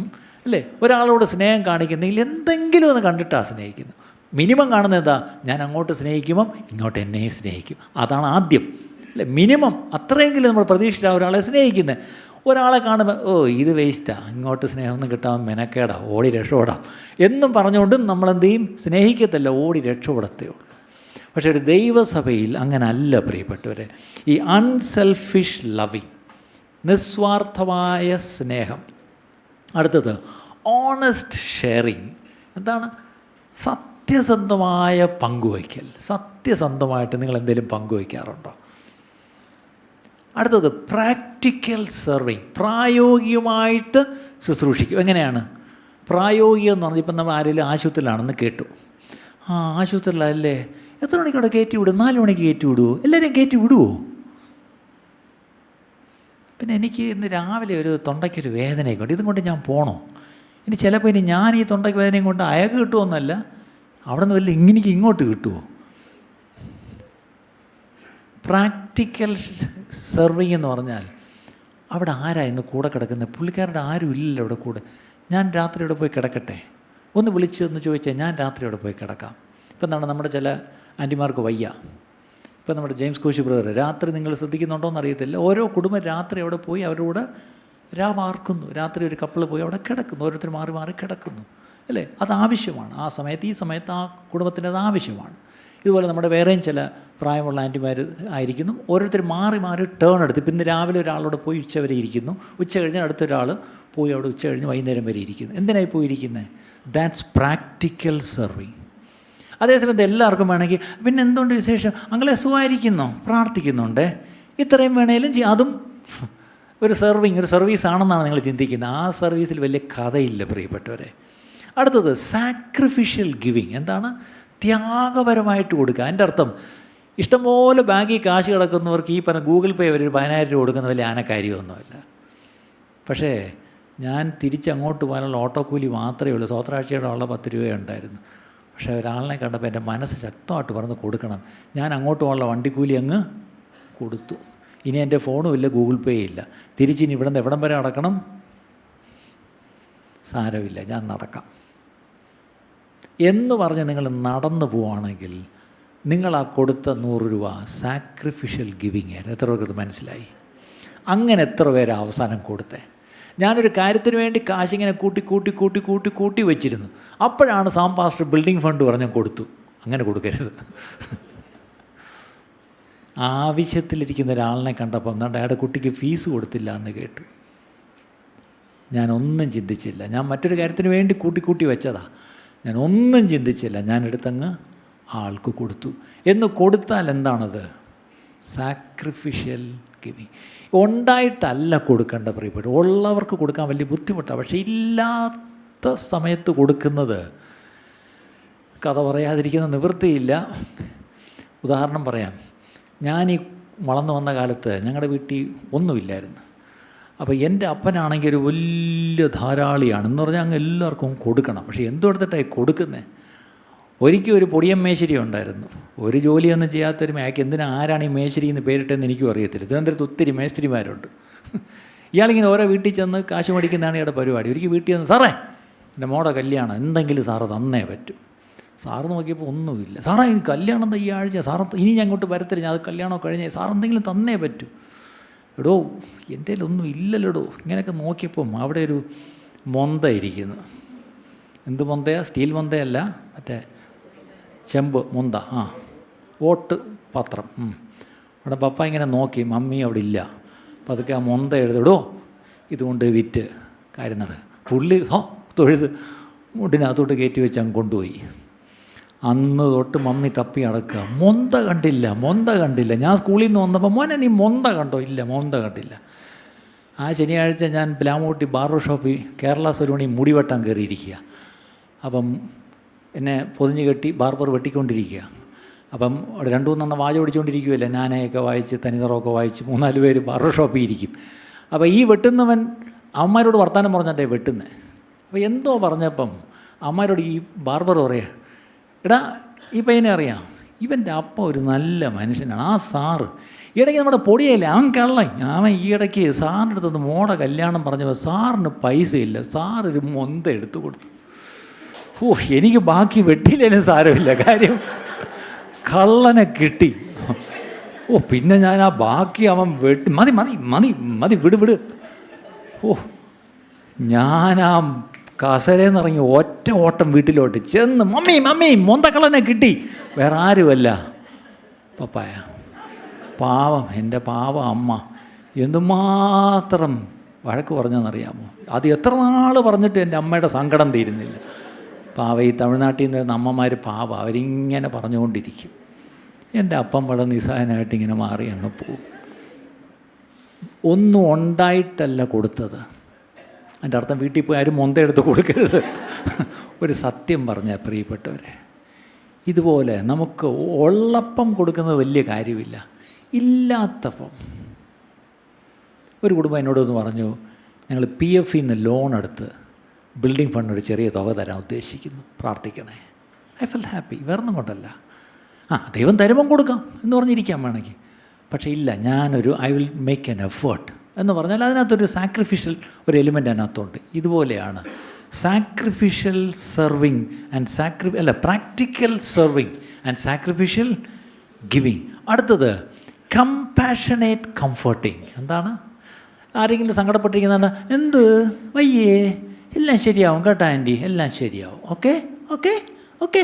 അല്ലേ? ഒരാളോട് സ്നേഹം കാണിക്കുന്നെങ്കിൽ എന്തെങ്കിലും ഒന്ന് കണ്ടിട്ടാണ് സ്നേഹിക്കുന്നത്. മിനിമം കാണുന്നത് എന്താ? ഞാൻ അങ്ങോട്ട് സ്നേഹിക്കുമ്പം ഇങ്ങോട്ട് എന്നെ സ്നേഹിക്കും. അതാണ് ആദ്യം, അല്ലേ? മിനിമം അത്രയെങ്കിലും നമ്മൾ പ്രതീക്ഷിച്ചാണ് ഒരാളെ സ്നേഹിക്കുന്നത്. ഒരാളെ കാണുമ്പോൾ ഇത് വേസ്റ്റാണ്, ഇങ്ങോട്ട് സ്നേഹമൊന്നും കിട്ടാൻ മെനക്കേടാ, ഓടി രക്ഷപ്പെടാം എന്നും പറഞ്ഞുകൊണ്ടും നമ്മളെന്ത് ചെയ്യും? സ്നേഹിക്കത്തില്ല, ഓടി രക്ഷപ്പെടത്തേ ഉള്ളൂ. പക്ഷേ ഒരു ദൈവസഭയിൽ അങ്ങനെ അല്ല പ്രിയപ്പെട്ടവരെ. ഈ അൺസെൽഫിഷ് ലവിങ്, നിസ്വാർത്ഥമായ സ്നേഹം. അടുത്തത് ഓണസ്റ്റ് ഷെയറിങ്. എന്താണ്? സത്യസന്ധമായ പങ്കുവയ്ക്കൽ. സത്യസന്ധമായിട്ട് നിങ്ങൾ എന്തെങ്കിലും പങ്കുവയ്ക്കാറുണ്ടോ? അടുത്തത് പ്രാക്ടിക്കൽ സെർവിങ്, പ്രായോഗികമായിട്ട് ശുശ്രൂഷിക്കും. എങ്ങനെയാണ് പ്രായോഗികം എന്ന് പറഞ്ഞാൽ, ഇപ്പം നമ്മൾ ആരെങ്കിലും ആശുപത്രിയിലാണെന്ന് കേട്ടു. ആശുപത്രിയിലല്ലേ, എത്ര മണിക്കവിടെ കയറ്റി വിടും? 4 മണിക്ക് കയറ്റി വിടുമോ? എല്ലാവരെയും കയറ്റി വിടുമോ? പിന്നെ എനിക്ക് ഇന്ന് രാവിലെ ഒരു തൊണ്ടയ്ക്കൊരു വേദനയൊക്കെ ഉണ്ട്, ഇതും കൊണ്ട് ഞാൻ പോകണോ? ഇനി ചിലപ്പോൾ ഞാൻ ഈ തൊണ്ടയ്ക്ക് വേദനയും കൊണ്ട് അയാൾക്ക് കിട്ടുമോന്നല്ല, അവിടെ നിന്ന് വല്ല ഇങ്ങോട്ട് കിട്ടുമോ? പ്രാക്ടിക്കൽ സെർവിങ് എന്ന് പറഞ്ഞാൽ, അവിടെ ആരാ ഇന്ന് കൂടെ കിടക്കുന്നത്? പുള്ളിക്കാരുടെ ആരും ഇല്ലല്ലോ അവിടെ കൂടെ. ഞാൻ രാത്രി അവിടെ പോയി കിടക്കട്ടെ, ഒന്ന് വിളിച്ചെന്ന് ചോദിച്ചാൽ ഞാൻ രാത്രി അവിടെ പോയി കിടക്കാം. ഇപ്പം എന്താണ്, നമ്മുടെ ചില ആൻറ്റിമാർക്ക് വയ്യ. ഇപ്പം നമ്മുടെ ജെയിംസ് കോശി ബ്രദർ, രാത്രി നിങ്ങൾ ശ്രദ്ധിക്കുന്നുണ്ടോയെന്ന് അറിയത്തില്ല, ഓരോ കുടുംബം രാത്രി അവിടെ പോയി അവരുടെ കൂടെ രാവാർക്കുന്നു. രാത്രി ഒരു കപ്പിൾ പോയി അവിടെ കിടക്കുന്നു, ഓരോരുത്തർ മാറി മാറി കിടക്കുന്നു, അല്ലേ? അത് ആവശ്യമാണ്. ആ സമയത്ത്, ഈ സമയത്ത് ആ കുടുംബത്തിന് അത് ആവശ്യമാണ്. ഇതുപോലെ നമ്മുടെ വേറെയും ചില പ്രായമുള്ള ആൻറ്റിമാർ ആയിരിക്കുന്നു, ഓരോരുത്തർ മാറി മാറി ടേൺ എടുത്ത്. ഇപ്പം ഇന്ന് രാവിലെ ഒരാളോട് പോയി ഉച്ച വരെ ഇരിക്കുന്നു, ഉച്ച കഴിഞ്ഞ് അടുത്തൊരാൾ പോയി അവിടെ ഉച്ച കഴിഞ്ഞ് വൈകുന്നേരം വരെ ഇരിക്കുന്നു. എന്തിനായി പോയിരിക്കുന്നത്? That's practical serving. അതേസമയത്ത് എല്ലാവർക്കും വേണമെങ്കിൽ പിന്നെ എന്തുകൊണ്ട് വിശേഷം, അങ്ങനെ സുഖമായിരിക്കുന്നോ, പ്രാർത്ഥിക്കുന്നുണ്ട്, ഇത്രയും വേണേലും ചെയ്യും. അതും ഒരു സെർവിങ്, ഒരു സർവീസാണെന്നാണ് നിങ്ങൾ ചിന്തിക്കുന്നത്. ആ സർവീസിൽ വലിയ കഥയില്ല പ്രിയപ്പെട്ടവരെ. അടുത്തത് സാക്രിഫിഷ്യൽ ഗിവിങ്. എന്താണ്? ത്യാഗപരമായിട്ട് കൊടുക്കുക. അതിൻ്റെ അർത്ഥം, ഇഷ്ടംപോലെ ബാങ്കിൽ കാശ് കിടക്കുന്നവർക്ക് ഈ പറഞ്ഞ ഗൂഗിൾ പേ ഒരു 10,000 രൂപ കൊടുക്കുന്ന വലിയ ആനക്കാര്യമൊന്നുമല്ല. പക്ഷേ ഞാൻ തിരിച്ചങ്ങോട്ട് പോകാനുള്ള ഓട്ടോ കൂലി മാത്രമേ ഉള്ളൂ. സ്വത്രാഴ്ചയുടെ ഉള്ള 10 രൂപയുണ്ടായിരുന്നു. പക്ഷേ ഒരാളിനെ കണ്ടപ്പോൾ എൻ്റെ മനസ്സ് ശക്തമായിട്ട് പറഞ്ഞ് കൊടുക്കണം. ഞാൻ അങ്ങോട്ട് പോകാനുള്ള വണ്ടിക്കൂലി അങ്ങ് കൊടുത്തു. ഇനി എൻ്റെ ഫോണും ഇല്ല, ഗൂഗിൾ പേ ഇല്ല. തിരിച്ചിനി ഇവിടെ നിന്ന് എവിടം വരെ നടക്കണം? സാരമില്ല, ഞാൻ നടക്കാം. എന്ന് പറഞ്ഞ് നിങ്ങൾ നടന്നു പോവുകയാണെങ്കിൽ നിങ്ങൾ ആ കൊടുത്ത 100 രൂപ സാക്രിഫിഷ്യൽ ഗിവിങ് ആയിരുന്നു. എത്ര പേർക്ക് മനസ്സിലായി? അങ്ങനെ എത്ര പേര് അവസാനം കൊടുത്തേ? ഞാനൊരു കാര്യത്തിന് വേണ്ടി കാശിങ്ങനെ കൂട്ടി വെച്ചിരുന്നു. അപ്പോഴാണ് പാസ്റ്റർ ബിൽഡിംഗ് ഫണ്ട് പറഞ്ഞ് കൊടുത്തു. അങ്ങനെ കൊടുക്കരുത്. ആവശ്യത്തിലിരിക്കുന്ന ഒരാളിനെ കണ്ടപ്പം എന്താണ്ട് അയാളുടെ കുട്ടിക്ക് ഫീസ് കൊടുത്തില്ല എന്ന് കേട്ടു. ഞാനൊന്നും ചിന്തിച്ചില്ല. ഞാൻ മറ്റൊരു കാര്യത്തിന് വേണ്ടി കൂട്ടി വെച്ചതാ. ഞാനൊന്നും ചിന്തിച്ചില്ല. ഞാനെടുത്തങ്ങ് ആൾക്ക് കൊടുത്തു. എന്ന് കൊടുത്താൽ എന്താണത്? Sacrificial giving. ഉണ്ടായിട്ടല്ല കൊടുക്കേണ്ട പ്രിയപ്പെട്ട, ഉള്ളവർക്ക് കൊടുക്കാൻ വലിയ ബുദ്ധിമുട്ടാണ്. പക്ഷേ ഇല്ലാത്ത സമയത്ത് കൊടുക്കുന്നത്, കഥ പറയാതിരിക്കുന്ന നിവൃത്തിയില്ല. ഉദാഹരണം പറയാം. ഞാൻ ഈ വളർന്നു വന്ന കാലത്ത് ഞങ്ങളുടെ വീട്ടിൽ ഒന്നുമില്ലായിരുന്നു. അപ്പോൾ എൻ്റെ അപ്പനാണെങ്കിൽ ഒരു വലിയ ധാരാളിയാണ്. എന്ന് പറഞ്ഞാൽ അങ്ങ് എല്ലാവർക്കും കൊടുക്കണം. പക്ഷേ എന്തെടുത്തിട്ടായി കൊടുക്കുന്നത്? ഒരിക്കലും ഒരു പൊടിയൻ മേശരി ഉണ്ടായിരുന്നു. ഒരു ജോലിയൊന്നും ചെയ്യാത്തൊരു മേക്ക് ആരാണ് ഈ മേശരി എന്ന് പേരിട്ടെന്ന് എനിക്കും അറിയത്തില്ല. തിരുവനന്തപുരത്ത് ഒത്തിരി മേസ്ത്രിമാരുണ്ട്. ഇയാളിങ്ങനെ ഓരോ വീട്ടിൽ ചെന്ന് കാശ് മേടിക്കുന്നതാണ് ഇയാളുടെ പരിപാടി. ഒരിക്കൽ വീട്ടിൽ ചെന്ന്, സാറേ എൻ്റെ മോടെ കല്യാണം, എന്തെങ്കിലും സാറ് തന്നേ പറ്റും. സാറ് നോക്കിയപ്പോൾ ഒന്നുമില്ല. സാറേ ഈ കല്യാണം ഈ ആഴ്ച, സാറ് ഇനി ഞാൻ അങ്ങോട്ട് വരത്തില്ല, ഞാൻ അത് കല്യാണം കഴിഞ്ഞേ, സാർ എന്തെങ്കിലും തന്നേ പറ്റൂ. എടോ എൻ്റെ കയ്യിലൊന്നും ഇല്ലല്ലോടോ. ഇങ്ങനെയൊക്കെ നോക്കിയപ്പം അവിടെ ഒരു മൊന്ത ഇരിക്കുന്നു. എന്ത് മൊന്തയാ? സ്റ്റീൽ മൊന്തയല്ല, മറ്റേ ചെമ്പ് മൊന്ത. ഓട്ട് പാത്രം. അവിടെ പപ്പ ഇങ്ങനെ നോക്കി, മമ്മി അവിടെ ഇല്ല. അപ്പോൾ അതൊക്കെ ആ മൊന്ത എഴുതിടോ, ഇതുകൊണ്ട് വിറ്റ് കാര്യം നട. പുള്ളി തൊഴുത് മുടിനകത്തോട്ട് കയറ്റി വെച്ച് അങ്ങ് കൊണ്ടുപോയി. അന്ന് തൊട്ട് മമ്മി തപ്പി അടക്കുക. മൊന്ത കണ്ടില്ല. ഞാൻ സ്കൂളിൽ നിന്ന് വന്നപ്പോൾ, മോനെ നീ മൊന്ത കണ്ടോ? ഇല്ല, മൊന്ത കണ്ടില്ല. ആ ശനിയാഴ്ച ഞാൻ പ്ലാമൂട്ടി ബാർബർ ഷോപ്പിൽ കേരള സലൂണി മുടി വെട്ടാൻ കയറിയിരിക്കുക. അപ്പം എന്നെ പൊതിഞ്ഞ് കെട്ടി ബാർബർ വെട്ടിക്കൊണ്ടിരിക്കുക. അപ്പം അവിടെ 2-3 വാച പിടിച്ചുകൊണ്ടിരിക്കുകയല്ലേ. നാനയൊക്കെ വായിച്ച് തനിതറൊക്കെ വായിച്ച് 3-4 പേര് ബാർബർ ഷോപ്പിൽ ഇരിക്കും. അപ്പോൾ ഈ വെട്ടുന്നവൻ അമ്മമാരോട് വർത്തമാനം പറഞ്ഞിട്ടേ വെട്ടുന്നത്. അപ്പോൾ എന്തോ പറഞ്ഞപ്പം അമ്മമാരോട് ഈ ബാർബർ പറയുക, എടാ ഈ പയ്യനെ അറിയാം, ഇവൻ്റെ അപ്പം ഒരു നല്ല മനുഷ്യനാണ്. ആ സാറ് ഇടയ്ക്ക് നമ്മുടെ പൊടിയല്ലേ, അവൻ കള്ളൻ. അവൻ ഈ ഇടയ്ക്ക് സാറിൻ്റെ അടുത്തൊന്ന് മോടെ കല്യാണം പറഞ്ഞപ്പോൾ സാറിന് പൈസയില്ല, സാറൊരു മൊന്ത എടുത്തു കൊടുത്തു. എനിക്ക് ബാക്കി വെട്ടിയില്ലേലും സാരമില്ല, കാര്യം കള്ളനെ കിട്ടി. പിന്നെ ഞാൻ ആ ബാക്കി അവൻ വെട്ടി, മതി വിട്. ഞാനാ കസരേന്നിറങ്ങി ഒറ്റ ഓട്ടം വീട്ടിലോട്ട് ചെന്ന്, മമ്മി മൊന്തക്കള്ളനെ കിട്ടി. വേറെ ആരുമല്ല, പപ്പായ. പാവം, എൻ്റെ പാവം അമ്മ എന്തുമാത്രം വഴക്ക് പറഞ്ഞെന്നറിയാമോ? അത് എത്ര നാൾ പറഞ്ഞിട്ട് എൻ്റെ അമ്മയുടെ സങ്കടം തീരുന്നില്ല. പാവം, ഈ തമിഴ്നാട്ടിൽ നിന്ന് അമ്മമാർ പാവം, അവരിങ്ങനെ പറഞ്ഞുകൊണ്ടിരിക്കും. എൻ്റെ അപ്പം വളരെ നിസ്സഹായനായിട്ട് ഇങ്ങനെ മാറി അങ്ങ് പോവും. ഒന്നും ഉണ്ടായിട്ടല്ല കൊടുത്തത്. അതിൻ്റെ അർത്ഥം വീട്ടിൽ പോയി ആരും മൊന്ത എടുത്ത് കൊടുക്കരുത്. ഒരു സത്യം പറഞ്ഞാൽ പ്രിയപ്പെട്ടവരെ, ഇതുപോലെ നമുക്ക് ഉള്ളപ്പം കൊടുക്കുന്നത് വലിയ കാര്യമില്ല. ഇല്ലാത്തപ്പം ഒരു കുടുംബം എന്നോടൊന്ന് പറഞ്ഞു, ഞങ്ങൾ PF നിന്ന് ലോൺ എടുത്ത് ബിൽഡിംഗ് ഫണ്ട് ഒരു ചെറിയ തുക തരാൻ ഉദ്ദേശിക്കുന്നു, പ്രാർത്ഥിക്കണേ. I felt happy. വേറൊന്നും കൊണ്ടല്ല, ദൈവം തരുമ്പം കൊടുക്കാം എന്ന് പറഞ്ഞിരിക്കാൻ വേണമെങ്കിൽ. പക്ഷേ ഇല്ല, I will make an effort എന്ന് പറഞ്ഞാൽ അതിനകത്തൊരു സാക്രിഫിഷ്യൽ ഒരു എലിമെൻ്റ് അതിനകത്തുണ്ട്. ഇതുപോലെയാണ് sacrificial serving and practical serving and sacrificial giving. അടുത്തത് കമ്പാഷനേറ്റ് കംഫർട്ടിങ്. എന്താണ്? ആരെങ്കിലും സങ്കടപ്പെട്ടിരിക്കുന്നതാണ്, എന്ത് വയ്യേ, എല്ലാം ശരിയാവും കേട്ടോ ആൻറ്റി, എല്ലാം ശരിയാവും, ഓക്കെ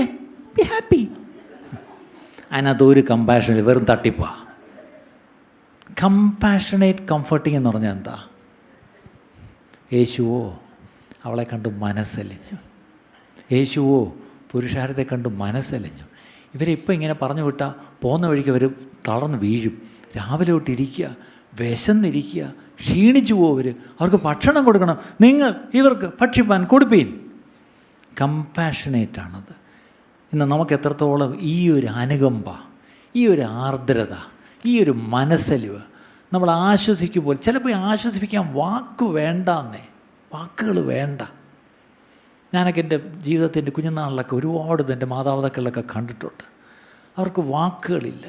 ബി ഹാപ്പി. അതിനകത്തൊരു കമ്പാഷൻ, വെറും തട്ടിപ്പാ. കമ്പാഷനേറ്റ് കംഫർട്ടിങ് എന്ന് പറഞ്ഞാൽ എന്താ? യേശുവോ അവളെ കണ്ട് മനസ്സലിഞ്ഞു, യേശുവോ പുരുഷാരത്തെ കണ്ട് മനസ്സലിഞ്ഞു. ഇവരെ ഇപ്പം ഇങ്ങനെ പറഞ്ഞു വിട്ടാൽ പോകുന്ന വഴിക്ക് അവർ തളർന്ന് വീഴും. രാവിലെ തൊട്ടിരിക്കുക, വിശന്നിരിക്കുക, ക്ഷീണിച്ചു പോവർ. അവർക്ക് ഭക്ഷണം കൊടുക്കണം. നിങ്ങൾ ഇവർക്ക് ഭക്ഷിപ്പാൻ കൊടുപ്പീൻ. കമ്പാഷനേറ്റാണത്. ഇന്ന് നമുക്ക് എത്രത്തോളം ഈ ഒരു അനുകമ്പ, ഈ ഒരു ആർദ്രത, ഈ ഒരു മനസ്സലിവ് നമ്മൾ ആശ്വസിക്കുമ്പോൾ, ചിലപ്പോൾ ആശ്വസിപ്പിക്കാൻ വാക്കുകൾ വേണ്ട. ഞാനൊക്കെ എൻ്റെ ജീവിതത്തിൻ്റെ കുഞ്ഞുനാളിലൊക്കെ ഒരുപാട് എൻ്റെ മാതാപിതാക്കളിലൊക്കെ കണ്ടിട്ടുണ്ട്. അവർക്ക് വാക്കുകളില്ല.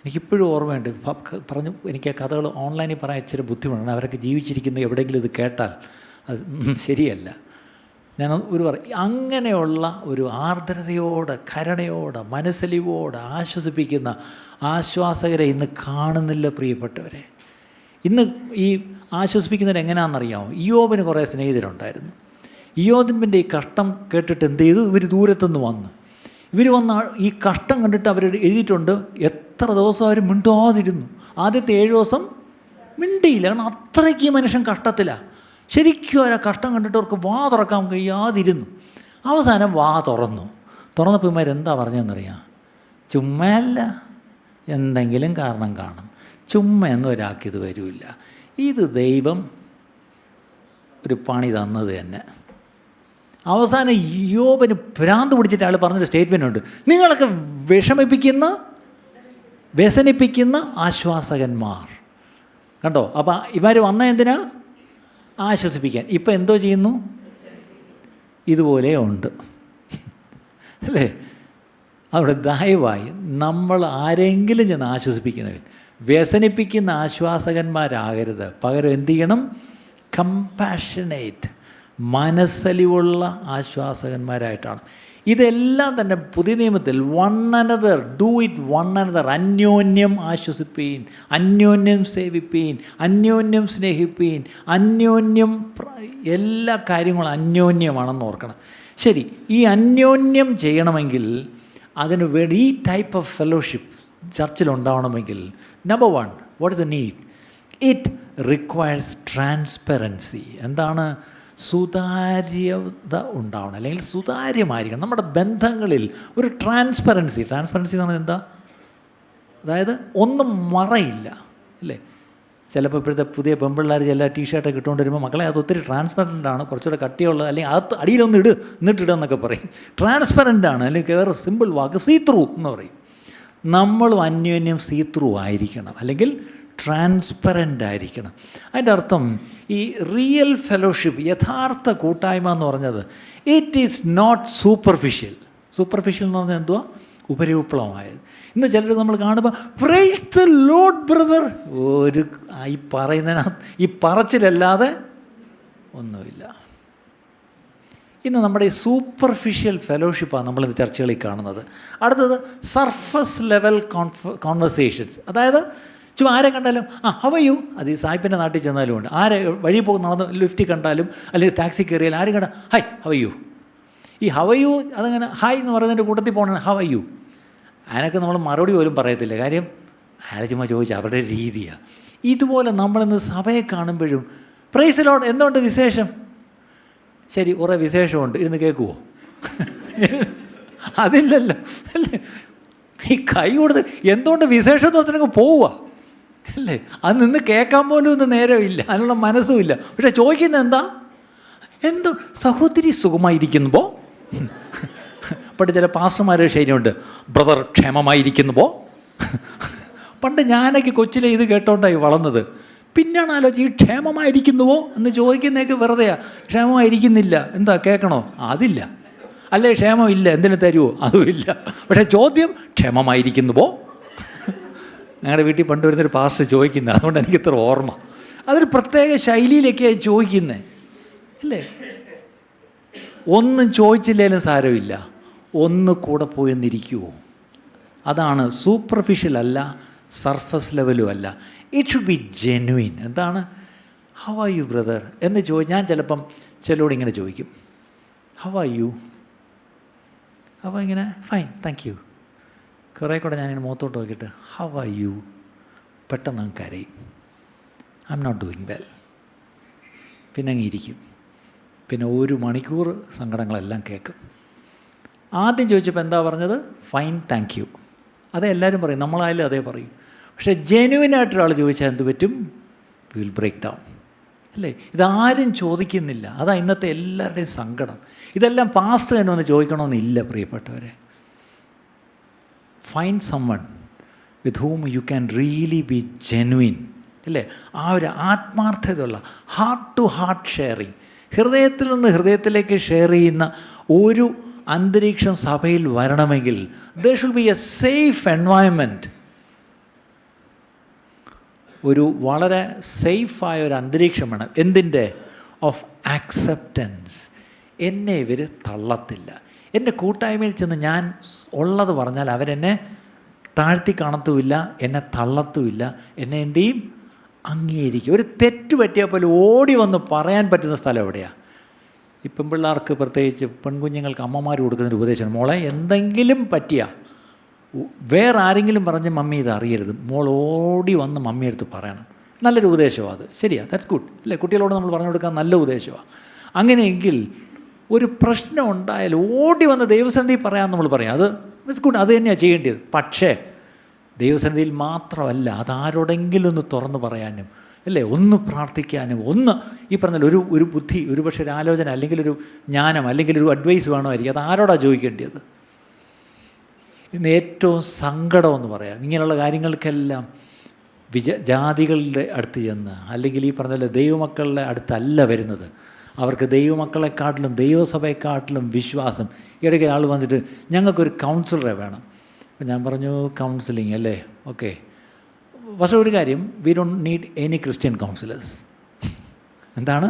എനിക്കിപ്പോഴും ഓർമ്മയുണ്ട്. എനിക്ക് ആ കഥകൾ ഓൺലൈനിൽ പറയാൻ ഇച്ചിരി ബുദ്ധിമുട്ടാണ്. അവരൊക്കെ ജീവിച്ചിരിക്കുന്നത് എവിടെയെങ്കിലും ഇത് കേട്ടാൽ അത് ശരിയല്ല. ഞാൻ അങ്ങനെയുള്ള ഒരു ആർദ്രതയോടെ, കരുണയോടെ, മനസ്സലിവോടെ ആശ്വസിപ്പിക്കുന്ന ആശ്വാസകരെ ഇന്ന് കാണുന്നില്ല പ്രിയപ്പെട്ടവരെ. ഇന്ന് ഈ ആശ്വസിപ്പിക്കുന്നവർ എങ്ങനെയാണെന്നറിയാമോ? ഇയ്യോബിന് കുറേ സ്നേഹിതരുണ്ടായിരുന്നു. ഇയ്യോബിൻ്റെ ഈ കഷ്ടം കേട്ടിട്ട് എന്ത് ചെയ്തു? ഇവർ ദൂരത്തുനിന്ന് വന്നു. ഇവർ വന്ന് ഈ കഷ്ടം കണ്ടിട്ട് അവർ എഴുതിയിട്ടുണ്ട്, എത്ര ദിവസം അവർ മിണ്ടാതിരുന്നു. ആദ്യത്തെ 7 ദിവസം മിണ്ടിയില്ല, കാരണം അത്രയ്ക്ക് ഈ മനുഷ്യൻ കഷ്ടത്തിലാണ്. ശരിക്കും ആ കഷ്ടം കണ്ടിട്ട് അവർക്ക് വാ തുറക്കാൻ കഴിയാതിരുന്നു. അവസാനം വാ തുറന്നപ്പോൾ ഇവന്മാരെന്താ പറഞ്ഞതെന്നറിയാം? ചുമ്മയല്ല, എന്തെങ്കിലും കാരണം കാണും, ചുമ്മയൊന്നും ഒരാൾക്കിത് വരില്ല, ഇത് ദൈവം ഒരു പണി തന്നത് തന്നെ. അവസാനം ഇയ്യോബിന് ഭ്രാന്ത് പിടിച്ചിട്ട് ആൾ പറഞ്ഞൊരു സ്റ്റേറ്റ്മെൻ്റ് ഉണ്ട്, നിങ്ങളൊക്കെ വ്യസനിപ്പിക്കുന്ന ആശ്വാസകന്മാർ. കണ്ടോ? അപ്പോൾ ഇവർ വന്ന എന്തിനാ? ആശ്വസിപ്പിക്കാൻ. ഇപ്പം എന്തോ ചെയ്യുന്നു? ഇതുപോലെ ഉണ്ട്, അല്ലേ? അവിടെ ദയവായി നമ്മൾ ആരെങ്കിലും ചെന്ന് ആശ്വസിപ്പിക്കുന്നവർ വ്യസനിപ്പിക്കുന്ന ആശ്വാസകന്മാരാകരുത്. പകരം എന്ത് ചെയ്യണം? കമ്പാഷനേറ്റ്, മനസ്സലിവുള്ള ആശ്വാസകന്മാരായിട്ടാണ്. ഇതെല്ലാം തന്നെ പുതിയ നിയമത്തിൽ one another, do it one another, അന്യോന്യം ആശ്വസിപ്പീൻ, അന്യോന്യം സേവിപ്പീൻ, അന്യോന്യം സ്നേഹിപ്പീൻ, അന്യോന്യം, എല്ലാ കാര്യങ്ങളും അന്യോന്യമാണെന്ന് ഓർക്കണം. ശരി, ഈ അന്യോന്യം ചെയ്യണമെങ്കിൽ അതിന് വേണ്ടി ഈ ടൈപ്പ് ഓഫ് ഫെലോഷിപ്പ് ചർച്ചിലുണ്ടാവണമെങ്കിൽ number 1, what is the need? It requires transparency. എന്താണ്? സുതാര്യത ഉണ്ടാവണം, അല്ലെങ്കിൽ സുതാര്യമായിരിക്കണം നമ്മുടെ ബന്ധങ്ങളിൽ. ഒരു ട്രാൻസ്പെറൻസി എന്ന് പറഞ്ഞാൽ എന്താ? അതായത് ഒന്നും മറയില്ല, അല്ലേ? ചിലപ്പോൾ ഇപ്പോഴത്തെ പുതിയ പെൺപിള്ളേർ ചില ടീഷർട്ടൊക്കെ ഇട്ടുകൊണ്ട് വരുമ്പോൾ, മക്കളെ അത് ഒത്തിരി ട്രാൻസ്പെറൻ്റ് ആണ്, കുറച്ചുകൂടെ കട്ടിയുള്ളത്, അല്ലെങ്കിൽ അകത്ത് അടിയിലൊന്ന് എന്നിട്ടിടുക പറയും. ട്രാൻസ്പെറൻ്റ് ആണ്, അല്ലെങ്കിൽ വേറെ സിമ്പിൾ വാക്ക് സീ ത്രൂ എന്ന് പറയും. നമ്മളും അന്യോന്യം സീ ത്രൂ ആയിരിക്കണം, അല്ലെങ്കിൽ ട്രാൻസ്പെറൻ്റ് ആയിരിക്കണം. അതിൻ്റെ അർത്ഥം ഈ റിയൽ ഫെലോഷിപ്പ്, യഥാർത്ഥ കൂട്ടായ്മ എന്ന് പറഞ്ഞത് it is not superficial. Superficial എന്ന് പറഞ്ഞാൽ എന്തുവാ? ഉപരിപ്ലവമായത്. ഇന്ന് ചിലർ നമ്മൾ കാണുമ്പോൾ പ്രൈസ് ദ ലോർഡ് ബ്രദർ, ഒരു ഈ പറയുന്നതിനകത്ത് ഈ പറച്ചിലല്ലാതെ ഒന്നുമില്ല. ഇന്ന് നമ്മുടെ ഈ സൂപ്പർഫിഷ്യൽ ഫെലോഷിപ്പാണ് നമ്മളിന്ന് ചർച്ചകളിൽ കാണുന്നത്. അടുത്തത് സർഫസ് ലെവൽ കോൺവെർസേഷൻസ്. അതായത് ചുമ്മാ ആരെ കണ്ടാലും ഹൗ ആർ യു, അത് ഈ സായിപ്പിൻ്റെ നാട്ടിൽ ചെന്നാലും ഉണ്ട്. ആരെ വഴി പോകുന്ന നടന്ന് ലിഫ്റ്റ് കണ്ടാലും അല്ലെങ്കിൽ ടാക്സി കയറിയാലും ആരും കണ്ടാൽ ഹായ് ഹൗ ആർ യു. ഈ ഹൗ ആർ യു അതങ്ങനെ ഹായ് എന്ന് പറയുന്നതിൻ്റെ കൂട്ടത്തിൽ പോകണം ഹൗ ആർ യു. അതിനൊക്കെ നമ്മൾ മറുപടി പോലും പറയത്തില്ല, കാര്യം ആരെ ചുമ്മാ ചോദിച്ചാൽ അവരുടെ രീതിയാണ്. ഇതുപോലെ നമ്മളിന്ന് സഭയെ കാണുമ്പോഴും പ്രൈസ് ദി ലോർഡ്, എന്തുകൊണ്ട് വിശേഷം? ശരി, കുറേ വിശേഷമുണ്ട്, ഇരുന്ന് കേൾക്കുമോ? അതില്ലല്ലോ, അല്ലേ? ഈ കൈ കൊടുത്ത് എന്തുകൊണ്ട് വിശേഷം തോന്നങ്ങ് പോവുക, അല്ലേ? അത് നിന്ന് കേൾക്കാൻ പോലും ഒന്നും നേരമില്ല, അതിനുള്ള മനസ്സും ഇല്ല. പക്ഷെ ചോദിക്കുന്നത് എന്താ? എന്തോ സഹോദരി സുഖമായിരിക്കുന്നുവോ? പണ്ട് ചില പാസ്റ്റർമാരുടെ ശൈലിയുണ്ട്, ബ്രദർ ക്ഷേമമായിരിക്കുന്നുവോ? പണ്ട് ഞാനൊക്കെ കൊച്ചിലെ ഇത് കേട്ടോണ്ടായി വളർന്നത്. പിന്നെയാണ് ആലോചിച്ച് ഈ ക്ഷേമമായിരിക്കുന്നുവോ എന്ന് ചോദിക്കുന്നതൊക്കെ വെറുതെയാണ്. ക്ഷേമമായിരിക്കുന്നില്ല, എന്താ കേൾക്കണോ? അതില്ല. അല്ലേ ക്ഷേമമില്ല, എന്തിനു തരുമോ? അതുമില്ല. പക്ഷേ ചോദ്യം ക്ഷേമമായിരിക്കുന്നുവോ? ഞങ്ങളുടെ വീട്ടിൽ പണ്ട് വരുന്നൊരു പാസ്റ്റർ ചോദിക്കുന്നത്, അതുകൊണ്ട് എനിക്കിത്ര ഓർമ്മ. അതൊരു പ്രത്യേക ശൈലിയിലൊക്കെയാണ് ചോദിക്കുന്നത്, അല്ലേ? ഒന്നും ചോദിച്ചില്ലേലും സാരമില്ല, ഒന്ന് കൂടെ പോയെന്നിരിക്കുമോ? അതാണ് സൂപ്പർഫിഷ്യൽ അല്ല, സർഫസ് ലെവലും അല്ല. It should be genuine. എന്താണ്? ഹൗ ആർ യു ബ്രദർ എന്ന് ഞാൻ ചിലപ്പം ചിലരോട് ഇങ്ങനെ ചോദിക്കും, ഹൗ ആർ യു? അപ്പോൾ ഇങ്ങനെ ഫൈൻ താങ്ക് യു. കുറേ കൂടെ ഞാനിങ്ങനെ മുഖത്തോട്ട് നോക്കിയിട്ട് ഹൗ ആർ യു? പെട്ടെന്ന് അങ്ങ് കരയും, I am not doing well. പിന്നെ അങ്ങ് ഇരിക്കും. പിന്നെ 1 മണിക്കൂർ സങ്കടങ്ങളെല്ലാം കേൾക്കും. ആദ്യം ചോദിച്ചപ്പോൾ എന്താ പറഞ്ഞത്? Fine thank you. അതേ എല്ലാവരും പറയും, നമ്മളായാലും അതേ പറയും. പക്ഷേ ജെന്യുവിനായിട്ടൊരാൾ ചോദിച്ചാൽ എന്ത് പറ്റും? വിൽ ബ്രേക്ക് ഡൗൺ, അല്ലേ? ഇതാരും ചോദിക്കുന്നില്ല. അതാ ഇന്നത്തെ എല്ലാവരുടെയും സങ്കടം. ഇതെല്ലാം പാസ്റ്റർ തന്നെ ഒന്ന് ചോദിക്കണമെന്നില്ല പ്രിയപ്പെട്ടവരെ. Find someone with whom you can really be genuine, അല്ലേ? ആ ഒരു ആത്മാർത്ഥതയുള്ള ഹാർട്ട് ടു ഹാർട്ട് ഷെയറിങ്, ഹൃദയത്തിൽ നിന്ന് ഹൃദയത്തിലേക്ക് ഷെയർ ചെയ്യുന്ന ഒരു അന്തരീക്ഷം സഭയിൽ വരണമെങ്കിൽ there should be a safe environment. ഒരു വളരെ സേഫായ ഒരു അന്തരീക്ഷം വേണം. എന്തിൻ്റെ? Of acceptance. എന്നെ ഇവർ തള്ളത്തില്ല. എൻ്റെ കൂട്ടായ്മയിൽ ചെന്ന് ഞാൻ ഉള്ളത് പറഞ്ഞാൽ അവരെന്നെ താഴ്ത്തി കാണത്തുമില്ല, എന്നെ തള്ളത്തുമില്ല, എന്നെ എന്ത് ചെയ്യും, അംഗീകരിക്കും. ഒരു തെറ്റ് പറ്റിയാൽ പോലും ഓടി വന്ന് പറയാൻ പറ്റുന്ന സ്ഥലം എവിടെയാണ്? ഇപ്പം പിള്ളേർക്ക്, പ്രത്യേകിച്ച് പെൺകുഞ്ഞുങ്ങൾക്ക് അമ്മമാർ കൊടുക്കുന്നൊരു ഉപദേശമാണ്, മോളെ എന്തെങ്കിലും പറ്റിയാൽ വേറെ ആരെങ്കിലും പറഞ്ഞ് മമ്മി ഇത് അറിയരുത്, മോൾ ഓടി വന്ന് മമ്മിയെടുത്ത് പറയണം. നല്ലൊരു ഉപദേശമാണ് അത്, ശരിയാണ്, ദാറ്റ്സ് ഗുഡ് അല്ലേ? കുട്ടികളോട് നമ്മൾ പറഞ്ഞു കൊടുക്കാൻ നല്ല ഉപദേശമാണ്. അങ്ങനെയെങ്കിൽ ഒരു പ്രശ്നം ഉണ്ടായാൽ ഓടി വന്ന് ദൈവസന്നിധിയിൽ പറയാൻ നമ്മൾ പറയാം, അത് ഇറ്റ്സ് ഗുഡ്, അത് തന്നെയാണ് ചെയ്യേണ്ടത്. പക്ഷേ ദൈവസന്നിധിയിൽ മാത്രമല്ല, അതാരോടെങ്കിലും ഒന്ന് തുറന്ന് പറയാനും അല്ലേ, ഒന്ന് പ്രാർത്ഥിക്കാനും, ഒന്ന് ഈ പറഞ്ഞാൽ ഒരു ബുദ്ധി, ഒരു പക്ഷേ ഒരു ആലോചന, അല്ലെങ്കിൽ ഒരു ജ്ഞാനം, അല്ലെങ്കിൽ ഒരു അഡ്വൈസ് വേണമായിരിക്കും. അത് ആരോടാണ് ചോദിക്കേണ്ടത്? ഇന്ന് ഏറ്റവും സങ്കടമെന്ന് പറയാം, ഇങ്ങനെയുള്ള കാര്യങ്ങൾക്കെല്ലാം ജാതികളുടെ അടുത്ത് ചെന്ന്, അല്ലെങ്കിൽ ഈ പറഞ്ഞ ദൈവമക്കളുടെ അടുത്തല്ല വരുന്നത്. അവർക്ക് ദൈവമക്കളെക്കാട്ടിലും ദൈവസഭയെക്കാട്ടിലും വിശ്വാസം. ഇടയ്ക്ക് ഒരാൾ വന്നിട്ട് ഞങ്ങൾക്കൊരു കൗൺസിലറെ വേണം. അപ്പം ഞാൻ പറഞ്ഞു കൗൺസിലിംഗ് അല്ലേ, ഓക്കെ, പക്ഷേ ഒരു കാര്യം, we don't need any Christian counsellors. എന്താണ്?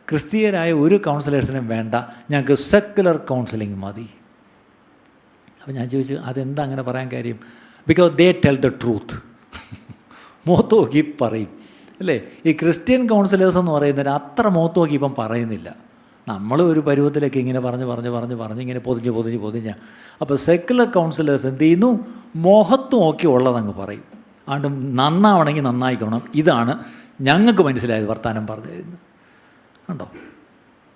ക്രിസ്തീയരായ ഒരു കൗൺസിലേഴ്സിനും വേണ്ട, ഞങ്ങൾക്ക് സെക്കുലർ കൗൺസിലിംഗ് മതി. അപ്പം ഞാൻ ചോദിച്ചു, അതെന്താ അങ്ങനെ പറയാൻ കാര്യം? Because they tell the truth. മുഖത്ത് നോക്കി പറയും അല്ലേ? ഈ ക്രിസ്ത്യൻ കൗൺസിലേഴ്സ് എന്ന് പറയുന്നതിന് അത്ര മുഖത്ത് നോക്കി ഇപ്പം പറയുന്നില്ല. നമ്മൾ ഒരു പരുവത്തിലേക്ക് ഇങ്ങനെ പറഞ്ഞ് ഇങ്ങനെ പൊതിഞ്ഞ്. അപ്പോൾ സെക്കുലർ കൗൺസിലേഴ്സ് എന്ത് ചെയ്യുന്നു? മുഖത്ത് നോക്കി ഉള്ളതങ്ങ് പറയും. അതുകൊണ്ട് നന്നാവണമെങ്കിൽ നന്നായിക്കോണം, ഇതാണ് ഞങ്ങൾക്ക് മനസ്സിലായത് വർത്താനം പറഞ്ഞു തരുന്നത്. കണ്ടോ?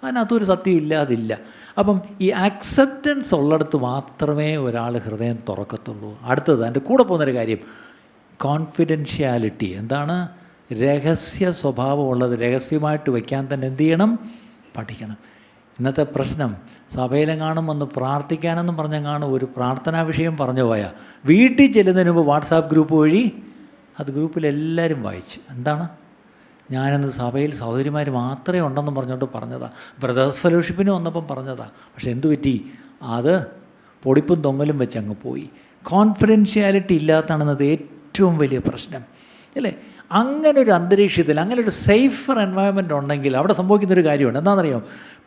അതിനകത്തൊരു സത്യം ഇല്ലാതില്ല. അപ്പം ഈ ആക്സെപ്റ്റൻസ് ഉള്ളിടത്ത് മാത്രമേ ഒരാൾ ഹൃദയം തുറക്കത്തുള്ളൂ. അടുത്തത് എൻ്റെ കൂടെ പോകുന്നൊരു കാര്യം, കോൺഫിഡൻഷ്യാലിറ്റി. എന്താണ്? രഹസ്യ സ്വഭാവമുള്ളത് രഹസ്യമായിട്ട് വയ്ക്കാൻ തന്നെ എന്ത് ചെയ്യണം? പഠിക്കണം. ഇന്നത്തെ പ്രശ്നം, സഭയിലെങ്ങാനും വന്ന് പ്രാർത്ഥിക്കാനെന്നും പറഞ്ഞെങ്ങാനും ഒരു പ്രാർത്ഥനാ വിഷയം പറഞ്ഞു പോയാൽ വീട്ടിൽ ചെല്ലുന്നതിന് മുമ്പ് വാട്സാപ്പ് ഗ്രൂപ്പ് വഴി അത് ഗ്രൂപ്പിലെല്ലാവരും വായിച്ചു. എന്താണ്? ഞാനിന്ന് സഭയിൽ സഹോദരിമാർ മാത്രമേ ഉണ്ടെന്ന് പറഞ്ഞുകൊണ്ട് പറഞ്ഞതാണ്, ബ്രദേഴ്സ് ഫെലോഷിപ്പിന് വന്നപ്പം പറഞ്ഞതാണ്. പക്ഷെ എന്തു പറ്റി? അത് പൊടിപ്പും തൊങ്ങലും വെച്ച് അങ്ങ് പോയി. കോൺഫിഡൻഷ്യാലിറ്റി ഇല്ലാത്തതാണെന്നത് ഏറ്റവും വലിയ പ്രശ്നം അല്ലേ? അങ്ങനെ ഒരു അന്തരീക്ഷത്തിൽ, അങ്ങനെ ഒരു സേഫർ എൻവയൺമെൻറ്റ് ഉണ്ടെങ്കിൽ അവിടെ സംഭവിക്കുന്നൊരു കാര്യമുണ്ട്. എന്താണെന്നറിയാം?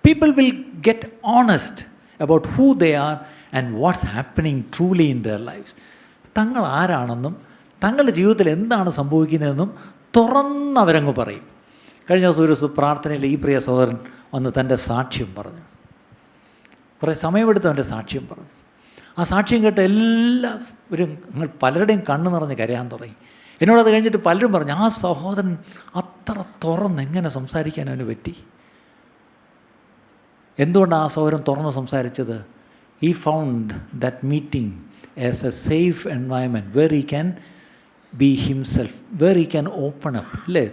People will get honest about who they are and what's happening truly in their lifes. തങ്ങൾ ആരാണെന്നും തങ്ങളുടെ ജീവിതത്തിൽ എന്താണ് സംഭവിക്കുന്നതെന്നും തുറന്നവരങ്ങ് പറയും. കഴിഞ്ഞ ദിവസം ഒരു പ്രാർത്ഥനയിൽ ഈ പ്രിയ സഹോദരൻ വന്ന് തൻ്റെ സാക്ഷ്യം പറഞ്ഞു. കുറേ സമയമെടുത്ത് അവൻ്റെ സാക്ഷ്യം പറഞ്ഞു. ആ സാക്ഷ്യം കേട്ട് എല്ലാവരും, പലരുടെയും കണ്ണ് നിറഞ്ഞ് കരയാൻ തുടങ്ങി. എന്നോടത് കഴിഞ്ഞിട്ട് പലരും പറഞ്ഞു, ആ സഹോദരൻ അത്ര തുറന്ന് എങ്ങനെ സംസാരിക്കാൻ അവന് പറ്റി? എന്തുകൊണ്ടാണ് ആ സഹോദരൻ തുറന്ന് സംസാരിച്ചത്? He found that meeting as a safe environment where he can be himself, where he can open up അല്ലേ?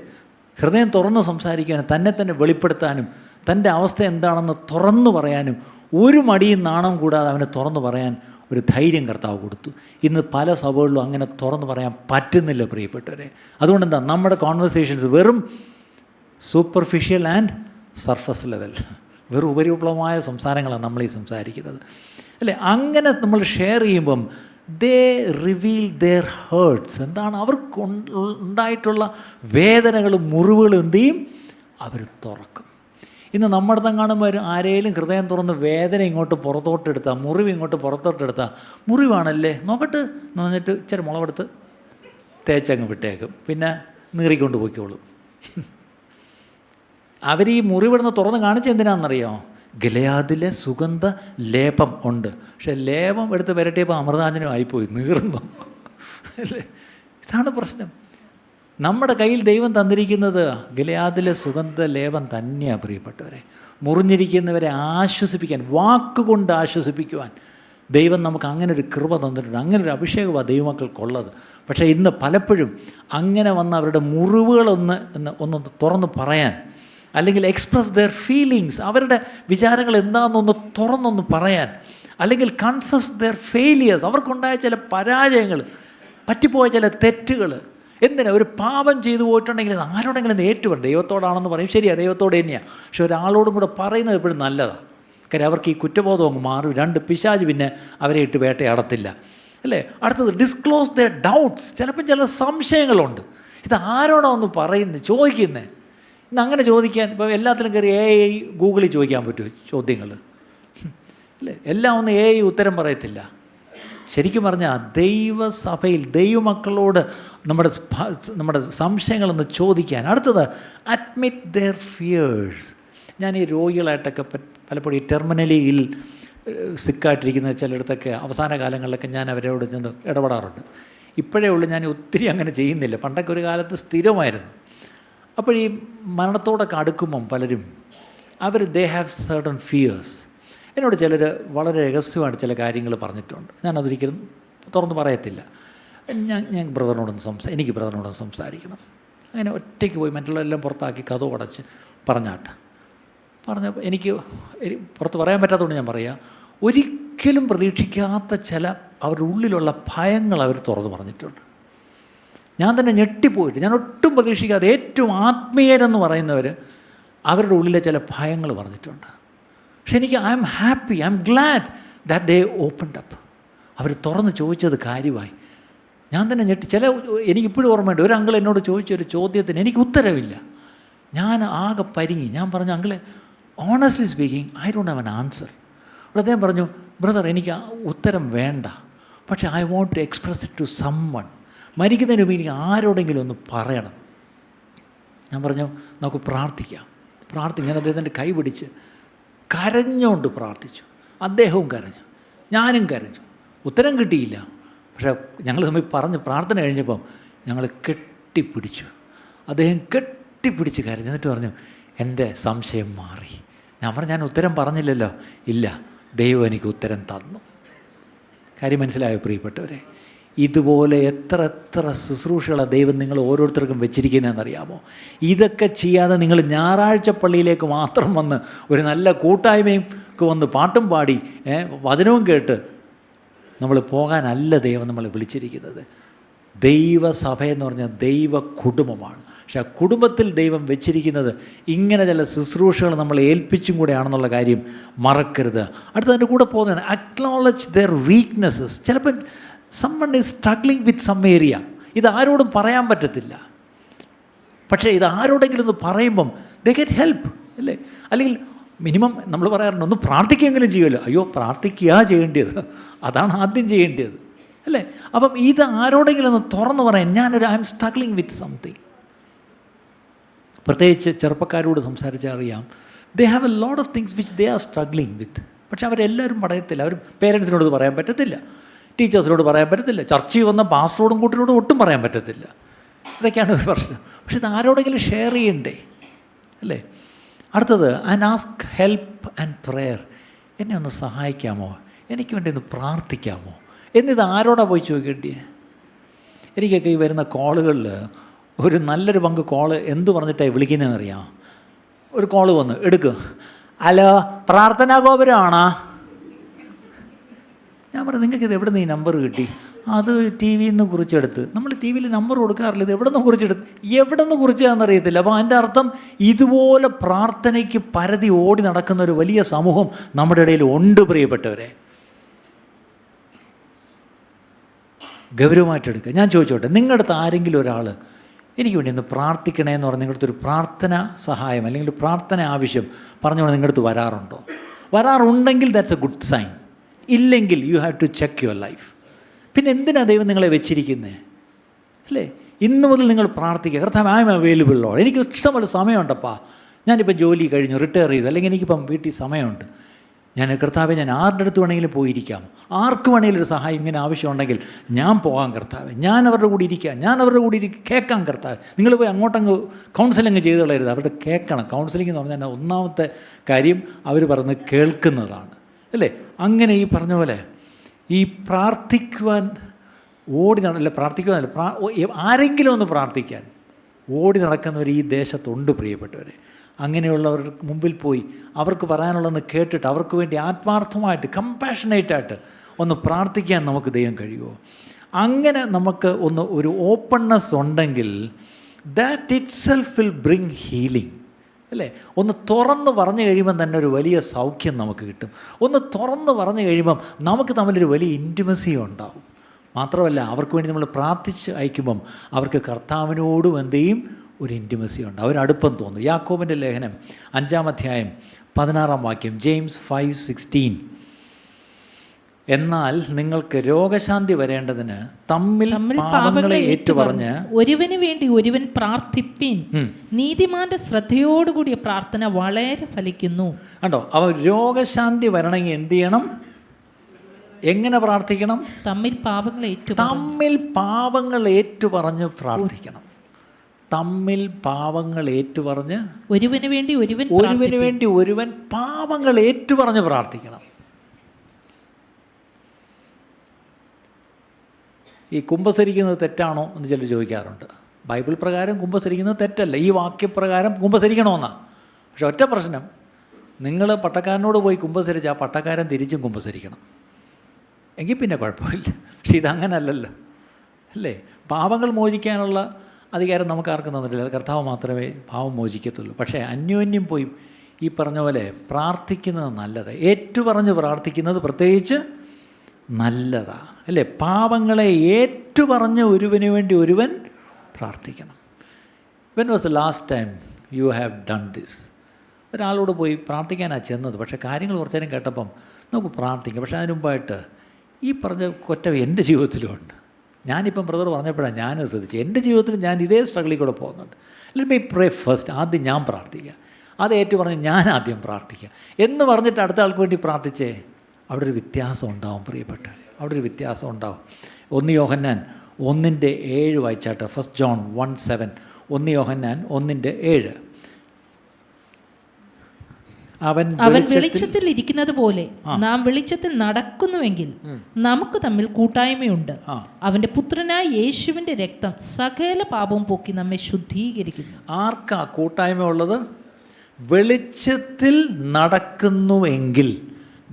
ഹൃദയം തുറന്ന് സംസാരിക്കാനും തന്നെ വെളിപ്പെടുത്താനും തൻ്റെ അവസ്ഥ എന്താണെന്ന് തുറന്നു പറയാനും ഒരു മടിയും നാണം കൂടാതെ അവന് തുറന്നു പറയാൻ ഒരു ധൈര്യം കർത്താവ് കൊടുത്തു. ഇന്ന് പല സഭകളിലും അങ്ങനെ തുറന്നു പറയാൻ പറ്റുന്നില്ല പ്രിയപ്പെട്ടവരെ. അതുകൊണ്ട് എന്താ, നമ്മുടെ കോൺവെർസേഷൻസ് വെറും സൂപ്പർഫിഷ്യൽ ആൻഡ് സർഫസ് ലെവൽ, വെറും ഉപരിപ്ലവമായ സംസാരങ്ങളാണ് നമ്മൾ ഈ സംസാരിക്കുന്നത് അല്ലേ? അങ്ങനെ നമ്മൾ ഷെയർ ചെയ്യുമ്പം ദേ റിവീൽ ദെയർ ഹേർട്ട്സ്. എന്താണ്? അവർക്ക് ഉണ്ടായിട്ടുള്ള വേദനകളും മുറിവുകളും എന്ത് ചെയ്യും? അവർ തുറക്കും. ഇന്ന് നമ്മുടെ കാണുമ്പോൾ ആരെയും ഹൃദയം തുറന്ന് വേദന ഇങ്ങോട്ട് പുറത്തോട്ടെടുത്താൽ, മുറിവ് ഇങ്ങോട്ട് പുറത്തോട്ടെടുത്താൽ, മുറിവാണല്ലേ നോക്കട്ട് എന്ന് പറഞ്ഞിട്ട് ഇച്ചിരി മുളവെടുത്ത് തേച്ചങ്ങ് വിട്ടേക്കും, പിന്നെ നീറിക്കൊണ്ട് പോയിക്കോളും. അവർ ഈ മുറിവിടുന്ന് തുറന്ന് കാണിച്ച് എന്തിനാണെന്നറിയോ? ഗിലെയാദിലെ സുഗന്ധ ലേപം ഉണ്ട്. പക്ഷെ ലേപം എടുത്ത് വരട്ടിയപ്പോൾ അമൃതാഞ്ജനം ആയിപ്പോയി, നീറുന്നു അല്ലേ? ഇതാണ് പ്രശ്നം. നമ്മുടെ കയ്യിൽ ദൈവം തന്നിരിക്കുന്നത് ഗിലെയാദിലെ സുഗന്ധ ലേപം തന്നെയാണ് പ്രിയപ്പെട്ടവരെ. മുറിഞ്ഞിരിക്കുന്നവരെ ആശ്വസിപ്പിക്കാൻ, വാക്കുകൊണ്ട് ആശ്വസിപ്പിക്കുവാൻ ദൈവം നമുക്ക് അങ്ങനെ ഒരു കൃപ തന്നിട്ടുണ്ട്. അങ്ങനെ ഒരു അഭിഷേകമാണ് ദൈവമക്കൾക്കുള്ളത്. പക്ഷേ ഇന്ന് പലപ്പോഴും അങ്ങനെ വന്ന അവരുടെ മുറിവുകളൊന്ന് തുറന്ന് പറയാൻ, അല്ലെങ്കിൽ എക്സ്പ്രസ് ദെയർ ഫീലിങ്സ്, അവരുടെ വിചാരങ്ങൾ എന്താണെന്നൊന്ന് തുറന്നൊന്ന് പറയാൻ, അല്ലെങ്കിൽ കൺഫസ് ദെയർ ഫെയിലിയേഴ്സ്, അവർക്കുണ്ടായ ചില പരാജയങ്ങൾ, പറ്റിപ്പോയ ചില തെറ്റുകൾ. എന്തിനാ? ഒരു പാപം ചെയ്തു പോയിട്ടുണ്ടെങ്കിൽ ആരോടെങ്കിലും ഏറ്റുപറയും. ദൈവത്തോടാണെന്ന് പറയും, ശരിയാണ്, ദൈവത്തോട് തന്നെയാണ്. പക്ഷെ ഒരാളോടും കൂടെ പറയുന്നത് എപ്പോഴും നല്ലതാണ്. കാര്യം അവർക്ക് ഈ കുറ്റബോധം അങ്ങ് മാറും. രണ്ട് പിശാച് പിന്നെ അവരെ ഇട്ട് വേട്ടയാടത്തില്ല അല്ലേ? അടുത്തത് ഡിസ്ക്ലോസ് ദെയർ ഡൗട്ട്സ്. ചിലപ്പോൾ ചില സംശയങ്ങളുണ്ട്. ഇത് ആരോടാ ഒന്ന് പറയുന്നത്, ചോദിക്കുന്നത്? അങ്ങനെ ചോദിക്കാൻ ഇപ്പോൾ എല്ലാത്തിലും കയറി AI ഗൂഗിളിൽ ചോദിക്കാൻ പറ്റുമോ ചോദ്യങ്ങൾ? അല്ലേ? എല്ലാം ഒന്നും AI ഉത്തരം പറയത്തില്ല. ശരിക്കും പറഞ്ഞാൽ ദൈവസഭയിൽ ദൈവമക്കളോട് നമ്മുടെ സംശയങ്ങളൊന്ന് ചോദിക്കാൻ. അടുത്തത് അഡ്മിറ്റ് ദെയർ ഫിയേഴ്സ്. ഞാൻ ഈ രോഗികളായിട്ടൊക്കെ പലപ്പോഴും ഈ ടെർമിനലിയിൽ സിക്കായിട്ടിരിക്കുന്ന ചിലയിടത്തൊക്കെ അവസാന കാലങ്ങളിലൊക്കെ ഞാൻ അവരോട് ചെന്ന് ഇടപെടാറുണ്ട്. ഇപ്പോഴേ ഉള്ളൂ, ഞാൻ ഒത്തിരി അങ്ങനെ ചെയ്യുന്നില്ല. പണ്ടൊക്കെ ഒരു കാലത്ത് സ്ഥിരമായിരുന്നു. അപ്പോൾ ഈ മരണത്തോടൊക്കെ അടുക്കുമ്പം പലരും ദേ ഹാവ് സർട്ടൺ ഫിയേഴ്സ്. എന്നോട് ചിലർ വളരെ രഹസ്യമായിട്ട് ചില കാര്യങ്ങൾ പറഞ്ഞിട്ടുണ്ട്. ഞാനതൊരിക്കലും തുറന്ന് പറയത്തില്ല. ഞാൻ എനിക്ക് ബ്രദറിനോടൊന്ന് സംസാരിക്കണം. അങ്ങനെ ഒറ്റയ്ക്ക് പോയി മറ്റുള്ളവരെല്ലാം പുറത്താക്കി കതവ് അടച്ച് പറഞ്ഞപ്പോൾ എനിക്ക് പുറത്ത് പറയാൻ പറ്റാത്തതുകൊണ്ട് ഞാൻ പറയാം, ഒരിക്കലും പ്രതീക്ഷിക്കാത്ത ചില അവരുടെ ഉള്ളിലുള്ള ഭയങ്ങൾ അവർ തുറന്ന് പറഞ്ഞിട്ടുണ്ട്. ഞാൻ തന്നെ ഞെട്ടിപ്പോയിട്ട്, ഞാൻ ഒട്ടും പ്രതീക്ഷിക്കാതെ ഏറ്റവും ആത്മീയരെന്ന് പറയുന്നവർ അവരുടെ ഉള്ളിലെ ചില ഭയങ്ങൾ പറഞ്ഞിട്ടുണ്ട്. പക്ഷെ എനിക്ക് I'm happy, I'm glad that they opened up. അവർ തുറന്ന് ചോദിച്ചത് കാര്യമായി. ഞാൻ തന്നെ എനിക്കിപ്പോഴും ഓർമ്മയുണ്ട്, ഒരു അങ്കിൾ എന്നോട് ചോദിച്ചൊരു ചോദ്യത്തിന് എനിക്ക് ഉത്തരവില്ല. ഞാൻ ആകെ പരിങ്ങി. ഞാൻ പറഞ്ഞു, അങ്കിളെ honestly speaking I don't have an answer. അവിടെ അദ്ദേഹം പറഞ്ഞു, ബ്രദർ എനിക്ക് ഉത്തരം വേണ്ട, പക്ഷേ I want to express it to someone. മരിക്കുന്നതിന് മുമ്പ് എനിക്ക് ആരോടെങ്കിലും ഒന്ന് പറയണം. ഞാൻ പറഞ്ഞു, നമുക്ക് പ്രാർത്ഥിക്കാം. ഞാൻ അദ്ദേഹത്തിൻ്റെ കൈ പിടിച്ച് കരഞ്ഞുകൊണ്ട് പ്രാർത്ഥിച്ചു. അദ്ദേഹവും കരഞ്ഞു, ഞാനും കരഞ്ഞു. ഉത്തരം കിട്ടിയില്ല, പക്ഷേ ഞങ്ങൾ തമ്മിൽ പറഞ്ഞ് പ്രാർത്ഥന കഴിഞ്ഞപ്പം ഞങ്ങൾ കെട്ടിപ്പിടിച്ചു. അദ്ദേഹം കെട്ടിപ്പിടിച്ച് കരഞ്ഞു. എന്നിട്ട് പറഞ്ഞു, എൻ്റെ സംശയം മാറി. ഞാൻ പറഞ്ഞു, ഞാൻ ഉത്തരം പറഞ്ഞില്ലല്ലോ. ഇല്ല, ദൈവം എനിക്ക് ഉത്തരം തന്നു. കാര്യം മനസ്സിലായോ പ്രിയപ്പെട്ടവരെ? ഇതുപോലെ എത്ര ശുശ്രൂഷകളാണ് ദൈവം നിങ്ങൾ ഓരോരുത്തർക്കും വെച്ചിരിക്കുന്നതെന്നറിയാമോ? ഇതൊക്കെ ചെയ്യാതെ നിങ്ങൾ ഞായറാഴ്ച പള്ളിയിലേക്ക് മാത്രം വന്ന് ഒരു നല്ല കൂട്ടായ്മയും വന്ന് പാട്ടും പാടി വചനവും കേട്ട് നമ്മൾ പോകാനല്ല ദൈവം നമ്മളെ വിളിച്ചിരിക്കുന്നത്. ദൈവസഭയെന്ന് പറഞ്ഞാൽ ദൈവ കുടുംബമാണ്. പക്ഷെ ആ കുടുംബത്തിൽ ദൈവം വെച്ചിരിക്കുന്നത് ഇങ്ങനെ ചില ശുശ്രൂഷകൾ നമ്മൾ ഏൽപ്പിച്ചും കൂടെയാണെന്നുള്ള കാര്യം മറക്കരുത്. അടുത്തതിൻ്റെ കൂടെ പോകുന്നതാണ് അക്നോളജ് ദെയർ വീക്ക്നെസ്സസ്. ചിലപ്പോൾ someone is struggling with some area. ഇത് ആരോടും പറയാൻ പറ്റത്തില്ല, പക്ഷേ ഇത് ആരോടെങ്കിലും ഒന്ന് പറയുമ്പം they get help, അല്ലേ? അല്ലെങ്കിൽ മിനിമം നമ്മൾ പറയാറുണ്ട്, ഒന്ന് പ്രാർത്ഥിക്കുകയെങ്കിലും ചെയ്യുമല്ലോ. അയ്യോ, പ്രാർത്ഥിക്കുക ചെയ്യേണ്ടത്, അതാണ് ആദ്യം ചെയ്യേണ്ടത്, അല്ലേ? അപ്പം ഇത് ആരോടെങ്കിലും ഒന്ന് തുറന്നു പറയാൻ, I am struggling with something. പ്രത്യേകിച്ച് ചെറുപ്പക്കാരോട് സംസാരിച്ചാൽ അറിയാം, they have a lot of things which they are struggling with. പക്ഷെ അവരെല്ലാവരും പറയത്തില്ല. അവർ പേരൻസിനോട് പറയാൻ പറ്റത്തില്ല, ടീച്ചേഴ്സിനോട് പറയാൻ പറ്റത്തില്ല, ചർച്ചയിൽ വന്ന പാസ്റ്ററോടും കൂട്ടരോടും ഒട്ടും പറയാൻ പറ്റത്തില്ല. ഇതൊക്കെയാണ് ഒരു പ്രശ്നം. പക്ഷെ ഇത് ആരോടെങ്കിലും ഷെയർ ചെയ്യണ്ടേ, അല്ലേ? അടുത്തത് and ask help and prayer. എന്നെ ഒന്ന് സഹായിക്കാമോ, എനിക്ക് വേണ്ടി ഒന്ന് പ്രാർത്ഥിക്കാമോ എന്നിത് ആരോടാണ് പോയി ചോദിക്കേണ്ടേ? എനിക്കൊക്കെ ഈ വരുന്ന കോളുകളിൽ ഒരു നല്ലൊരു പങ്ക് കോള് എന്ത് പറഞ്ഞിട്ടാണ് വിളിക്കുന്നതെന്നറിയാം. ഒരു കോള് വന്ന് എടുക്കുക, ഹലോ പ്രാർത്ഥനാ ഗോപുരമാണോ? ഞാൻ പറഞ്ഞു, നിങ്ങൾക്കിത് എവിടെ നിന്ന് ഈ നമ്പർ കിട്ടി? അത് ടി വിയിൽ നിന്ന് കുറിച്ചെടുത്ത്. നമ്മൾ ടി വിയിൽ നമ്പർ കൊടുക്കാറില്ല, ഇത് എവിടെ നിന്ന് കുറിച്ചതാണെന്നറിയത്തില്ല. അപ്പോൾ അതിൻ്റെ അർത്ഥം ഇതുപോലെ പ്രാർത്ഥനയ്ക്ക് പരതി ഓടി നടക്കുന്ന ഒരു വലിയ സമൂഹം നമ്മുടെ ഇടയിൽ ഉണ്ട് പ്രിയപ്പെട്ടവരെ. ഗൗരവമായിട്ടെടുക്കുക. ഞാൻ ചോദിച്ചോട്ടെ, നിങ്ങളുടെ അടുത്ത് ആരെങ്കിലും ഒരാൾ എനിക്ക് വേണ്ടി ഒന്ന് പ്രാർത്ഥിക്കണേ എന്ന് പറഞ്ഞ് നിങ്ങളുടെ അടുത്തൊരു പ്രാർത്ഥന സഹായം അല്ലെങ്കിൽ ഒരു പ്രാർത്ഥന ആവശ്യം പറഞ്ഞുകൊണ്ട് നിങ്ങളുടെ അടുത്ത് വരാറുണ്ടോ? വരാറുണ്ടെങ്കിൽ ദാറ്റ്സ് എ ഗുഡ് സൈൻ. ഇല്ലെങ്കിൽ you have to check your life. പിന്നെ എന്തിനാണ് ദൈവം നിങ്ങളെ വെച്ചിരിക്കുന്നത്, അല്ലേ? ഇന്ന് മുതൽ നിങ്ങൾ പ്രാർത്ഥിക്കുക, കർത്താവേ ഐ എം അവൈലബിൾ ലോർഡ്. എനിക്ക് ഇഷ്ടംപോലെ സമയമുണ്ടപ്പാ, ഞാനിപ്പോൾ ജോലി കഴിഞ്ഞു റിട്ടയർ ചെയ്തു, അല്ലെങ്കിൽ എനിക്കിപ്പം വീട്ടിൽ സമയമുണ്ട്. കർത്താവേ ഞാൻ ആരുടെ അടുത്ത് വേണമെങ്കിലും പോയിരിക്കാം, ആർക്ക് വേണമെങ്കിലും ഒരു സഹായം ഇങ്ങനെ ആവശ്യമുണ്ടെങ്കിൽ ഞാൻ പോകാം കർത്താവേ, ഞാൻ അവരുടെ കൂടി ഇരിക്കാം, ഞാൻ അവരുടെ കൂടി കേൾക്കാം കർത്താവേ. നിങ്ങൾ പോയി അങ്ങോട്ടങ്ങ് കൗൺസിലിങ് ചെയ്ത് കളയരുത്, അവരുടെ കേൾക്കണം. കൗൺസിലിംഗ് എന്ന് പറഞ്ഞാൽ ഒന്നാമത്തെ കാര്യം അവർ പറയുന്നത് കേൾക്കുന്നതാണ്, അല്ലേ? അങ്ങനെ ഈ പറഞ്ഞ പോലെ ഈ പ്രാർത്ഥിക്കുവാൻ ആരെങ്കിലും ഒന്ന് പ്രാർത്ഥിക്കാൻ ഓടി നടക്കുന്നവർ ഈ ദേശത്തുണ്ട് പ്രിയപ്പെട്ടവരെ. അങ്ങനെയുള്ളവർക്ക് മുമ്പിൽ പോയി അവർക്ക് പറയാനുള്ളതെന്ന് കേട്ടിട്ട് അവർക്ക് വേണ്ടി ആത്മാർത്ഥമായിട്ട് കമ്പാഷനേറ്റായിട്ട് ഒന്ന് പ്രാർത്ഥിക്കാൻ നമുക്ക് ദൈവം കഴിയുമോ? അങ്ങനെ നമുക്ക് ഒരു ഓപ്പൺനെസ് ഉണ്ടെങ്കിൽ that it self will bring healing, അല്ലേ? ഒന്ന് തുറന്ന് പറഞ്ഞു കഴിയുമ്പം തന്നെ ഒരു വലിയ സൗഖ്യം നമുക്ക് കിട്ടും. ഒന്ന് തുറന്ന് പറഞ്ഞു കഴിയുമ്പം നമുക്ക് തമ്മിലൊരു വലിയ ഇൻറ്റിമസി ഉണ്ടാവും. മാത്രമല്ല അവർക്ക് വേണ്ടി നമ്മൾ പ്രാർത്ഥിച്ച് അയക്കുമ്പം അവർക്ക് കർത്താവിനോടും എന്തെയും ഒരു ഇൻറ്റിമസി ഉണ്ട്, ഒരടുപ്പം തോന്നും. യാക്കോബിൻ്റെ ലേഖനം 5-ാം അധ്യായം 16-ാം വാക്യം, ജെയിംസ് 5:16. എന്നാൽ നിങ്ങൾക്ക് രോഗശാന്തി വരേണ്ടതിന് തമ്മിൽ പാപങ്ങളെ ഏറ്റുപറഞ്ഞ് ഒരുവന് വേണ്ടി ഒരുവൻ പ്രാർത്ഥിപ്പിൻ. നീതിമാന്റെ ശ്രദ്ധയോടുകൂടിയ പ്രാർത്ഥന വളരെ ഫലിക്കുന്നു. കണ്ടോ? അവ രോഗശാന്തി വരണമെങ്കിൽ എന്ത് ചെയ്യണം? എങ്ങനെ പ്രാർത്ഥിക്കണം? തമ്മിൽ പാപങ്ങൾ ഏറ്റുപറഞ്ഞ് പ്രാർത്ഥിക്കണം. തമ്മിൽ പാപങ്ങൾ ഏറ്റുപറഞ്ഞ് ഒരുവന് വേണ്ടി ഒരുവൻ പാപങ്ങൾ ഏറ്റുപറഞ്ഞ് പ്രാർത്ഥിക്കണം. ഈ കുമ്പസരിക്കുന്നത് തെറ്റാണോ എന്ന് ചിലർ ചോദിക്കാറുണ്ട്. ബൈബിൾ പ്രകാരം കുമ്പസരിക്കുന്നത് തെറ്റല്ല, ഈ വാക്യപ്രകാരം കുമ്പസരിക്കണമെന്നാണ്. പക്ഷെ ഒറ്റ പ്രശ്നം, നിങ്ങൾ പട്ടക്കാരനോട് പോയി കുമ്പസരിച്ച് ആ പട്ടക്കാരൻ തിരിച്ചും കുമ്പസരിക്കണം, എങ്കിൽ പിന്നെ കുഴപ്പമില്ല. പക്ഷെ ഇതങ്ങനല്ലല്ലോ, അല്ലേ? പാപങ്ങൾ മോചിക്കാനുള്ള അധികാരം നമുക്ക് ആർക്കും തന്നിട്ടില്ല, കർത്താവ് മാത്രമേ പാപം മോചിക്കത്തുള്ളൂ. പക്ഷേ അന്യോന്യം പോയി ഈ പറഞ്ഞ പോലെ പ്രാർത്ഥിക്കുന്നത് നല്ലത്, ഏറ്റുപറഞ്ഞ് പ്രാർത്ഥിക്കുന്നത് പ്രത്യേകിച്ച് നല്ലതാണ്, അല്ലേ? പാപങ്ങളെ ഏറ്റുപറഞ്ഞ് ഒരുവന് വേണ്ടി ഒരുവൻ പ്രാർത്ഥിക്കണം. When was the last time you have done this? ഒരാളോട് പോയി പ്രാർത്ഥിക്കാനാണ് ചെന്നത്, പക്ഷേ കാര്യങ്ങൾ കുറച്ചു നേരം കേട്ടപ്പം നമുക്ക് പ്രാർത്ഥിക്കാം. പക്ഷേ അതിന് മുമ്പായിട്ട് ഈ പറഞ്ഞ കുറ്റം എൻ്റെ ജീവിതത്തിലുമുണ്ട്. ഞാനിപ്പം ബ്രദർ പറഞ്ഞപ്പോഴാണ് ഞാനത് ശ്രദ്ധിച്ചു. എൻ്റെ ജീവിതത്തിൽ ഞാൻ ഇതേ സ്ട്രഗിളിൽ കൂടെ പോകുന്നുണ്ട്. ലെറ്റ് മീ പ്രേ ഫസ്റ്റ്. ആദ്യം ഞാൻ പ്രാർത്ഥിക്കുക, അത് ഏറ്റുപറഞ്ഞ് ഞാൻ ആദ്യം പ്രാർത്ഥിക്കുക എന്ന് പറഞ്ഞിട്ട് അടുത്ത ആൾക്ക് വേണ്ടി പ്രാർത്ഥിച്ചേ, അവിടെ ഒരു വ്യത്യാസം ഉണ്ടാവും പ്രിയപ്പെട്ടവർ, അവിടെ ഒരു വ്യത്യാസം ഉണ്ടാവും. 1 യോഹന്നാൻ 1:7 വായിച്ചാട്ട്. 1 John 1:7. 1 യോഹന്നാൻ 1:7. അവൻ വെളിച്ചത്തിൽ ഇരിക്കുന്നത് പോലെ നാം വെളിച്ചത്തിൽ നടക്കുന്നുവെങ്കിൽ നമുക്ക് തമ്മിൽ കൂട്ടായ്മയുണ്ട്. അവന്റെ പുത്രനായ യേശുവിന്റെ രക്തം സകല പാപവും പോക്കി നമ്മെ ശുദ്ധീകരിക്കുന്നു. ആർക്കാ കൂട്ടായ്മ ഉള്ളത്? വെളിച്ചത്തിൽ നടക്കുന്നുവെങ്കിൽ.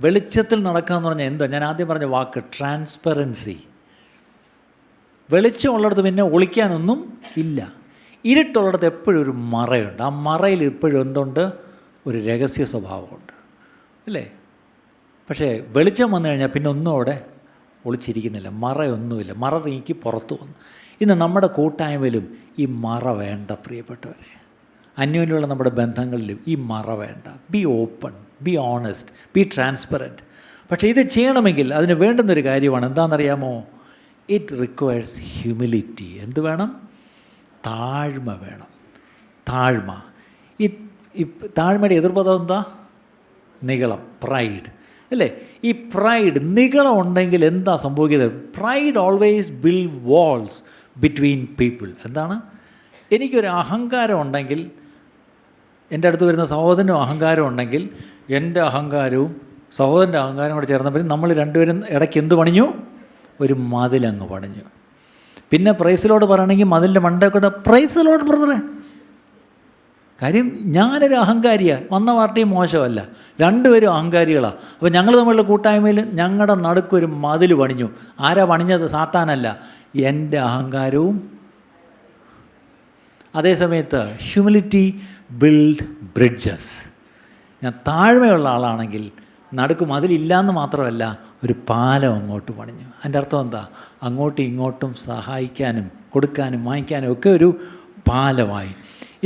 വെളിച്ചത്തിൽ നടക്കുക എന്ന് പറഞ്ഞാൽ എന്താ? ഞാൻ ആദ്യം പറഞ്ഞ വാക്ക് ട്രാൻസ്പെറൻസി. വെളിച്ചമുള്ളിടത്ത് പിന്നെ ഒളിക്കാനൊന്നും ഇല്ല. ഇരുട്ടുള്ളിടത്ത് എപ്പോഴും ഒരു മറയുണ്ട്. ആ മറയിൽ എപ്പോഴും എന്തുണ്ട്? ഒരു രഹസ്യ സ്വഭാവമുണ്ട്, അല്ലേ? പക്ഷേ വെളിച്ചം വന്നു കഴിഞ്ഞാൽ പിന്നെ ഒന്നും അവിടെ ഒളിച്ചിരിക്കുന്നില്ല, മറയൊന്നുമില്ല. മറ നീക്കി പുറത്തു വന്നു. ഇന്ന് നമ്മുടെ കൂട്ടായ്മയിലും ഈ മറ വേണ്ട പ്രിയപ്പെട്ടവരെ. അന്യോന്യമുള്ള നമ്മുടെ ബന്ധങ്ങളിലും ഈ മറ വേണ്ട. B open, be honest, B transparent. പക്ഷേ ഇത് ചെയ്യണമെങ്കിൽ അതിന് വേണ്ടുന്നൊരു കാര്യമാണ്. എന്താണെന്നറിയാമോ? It requires humility. എന്ത് വേണം? താഴ്മ വേണം. താഴ്മ. ഈ താഴ്മയുടെ എതിർപദം എന്താ? നിഗളം, പ്രൈഡ്, അല്ലേ? ഈ പ്രൈഡ്, നിഗളം ഉണ്ടെങ്കിൽ എന്താ സംഭവിക്കുന്നത്? Pride always build walls between people. എന്താണ്? എനിക്കൊരു അഹങ്കാരം ഉണ്ടെങ്കിൽ, എൻ്റെ അടുത്ത് വരുന്ന സഹോദരനും അഹങ്കാരം ഉണ്ടെങ്കിൽ, എൻ്റെ അഹങ്കാരവും സഹോദരൻ്റെ അഹങ്കാരം കൂടെ ചേർന്നപ്പോൾ നമ്മൾ രണ്ടുപേരും ഇടയ്ക്ക് എന്ത് പണിഞ്ഞു? ഒരു മതിലങ്ങ് പണിഞ്ഞു. പിന്നെ പ്രൈസിലോട് പറയണമെങ്കിൽ മതിലിൻ്റെ മണ്ടേക്കൂടെ പ്രൈസിലോട് ബ്രദറെ. കാര്യം ഞാനൊരു അഹങ്കാരിയാണ്, വന്ന പാർട്ടിയും മോശമല്ല, രണ്ടുപേരും അഹങ്കാരികളാണ്. അപ്പോൾ ഞങ്ങൾ തമ്മിലുള്ള കൂട്ടായ്മയിൽ ഞങ്ങളുടെ നടുക്കൊരു മതിൽ പണിഞ്ഞു. ആരാ പണിഞ്ഞത്? സാത്താനല്ല, എൻ്റെ അഹങ്കാരവും. അതേസമയത്ത് ഹ്യൂമിലിറ്റി ബിൽഡ് ബ്രിഡ്ജസ്. ഞാൻ താഴ്മയുള്ള ആളാണെങ്കിൽ നടുക്ക് മതിലില്ലാന്ന് മാത്രമല്ല, ഒരു പാലം അങ്ങോട്ട് പണിഞ്ഞു. അതിൻ്റെ അർത്ഥം എന്താ? അങ്ങോട്ടും ഇങ്ങോട്ടും സഹായിക്കാനും കൊടുക്കാനും വാങ്ങിക്കാനും ഒക്കെ ഒരു പാലമായി.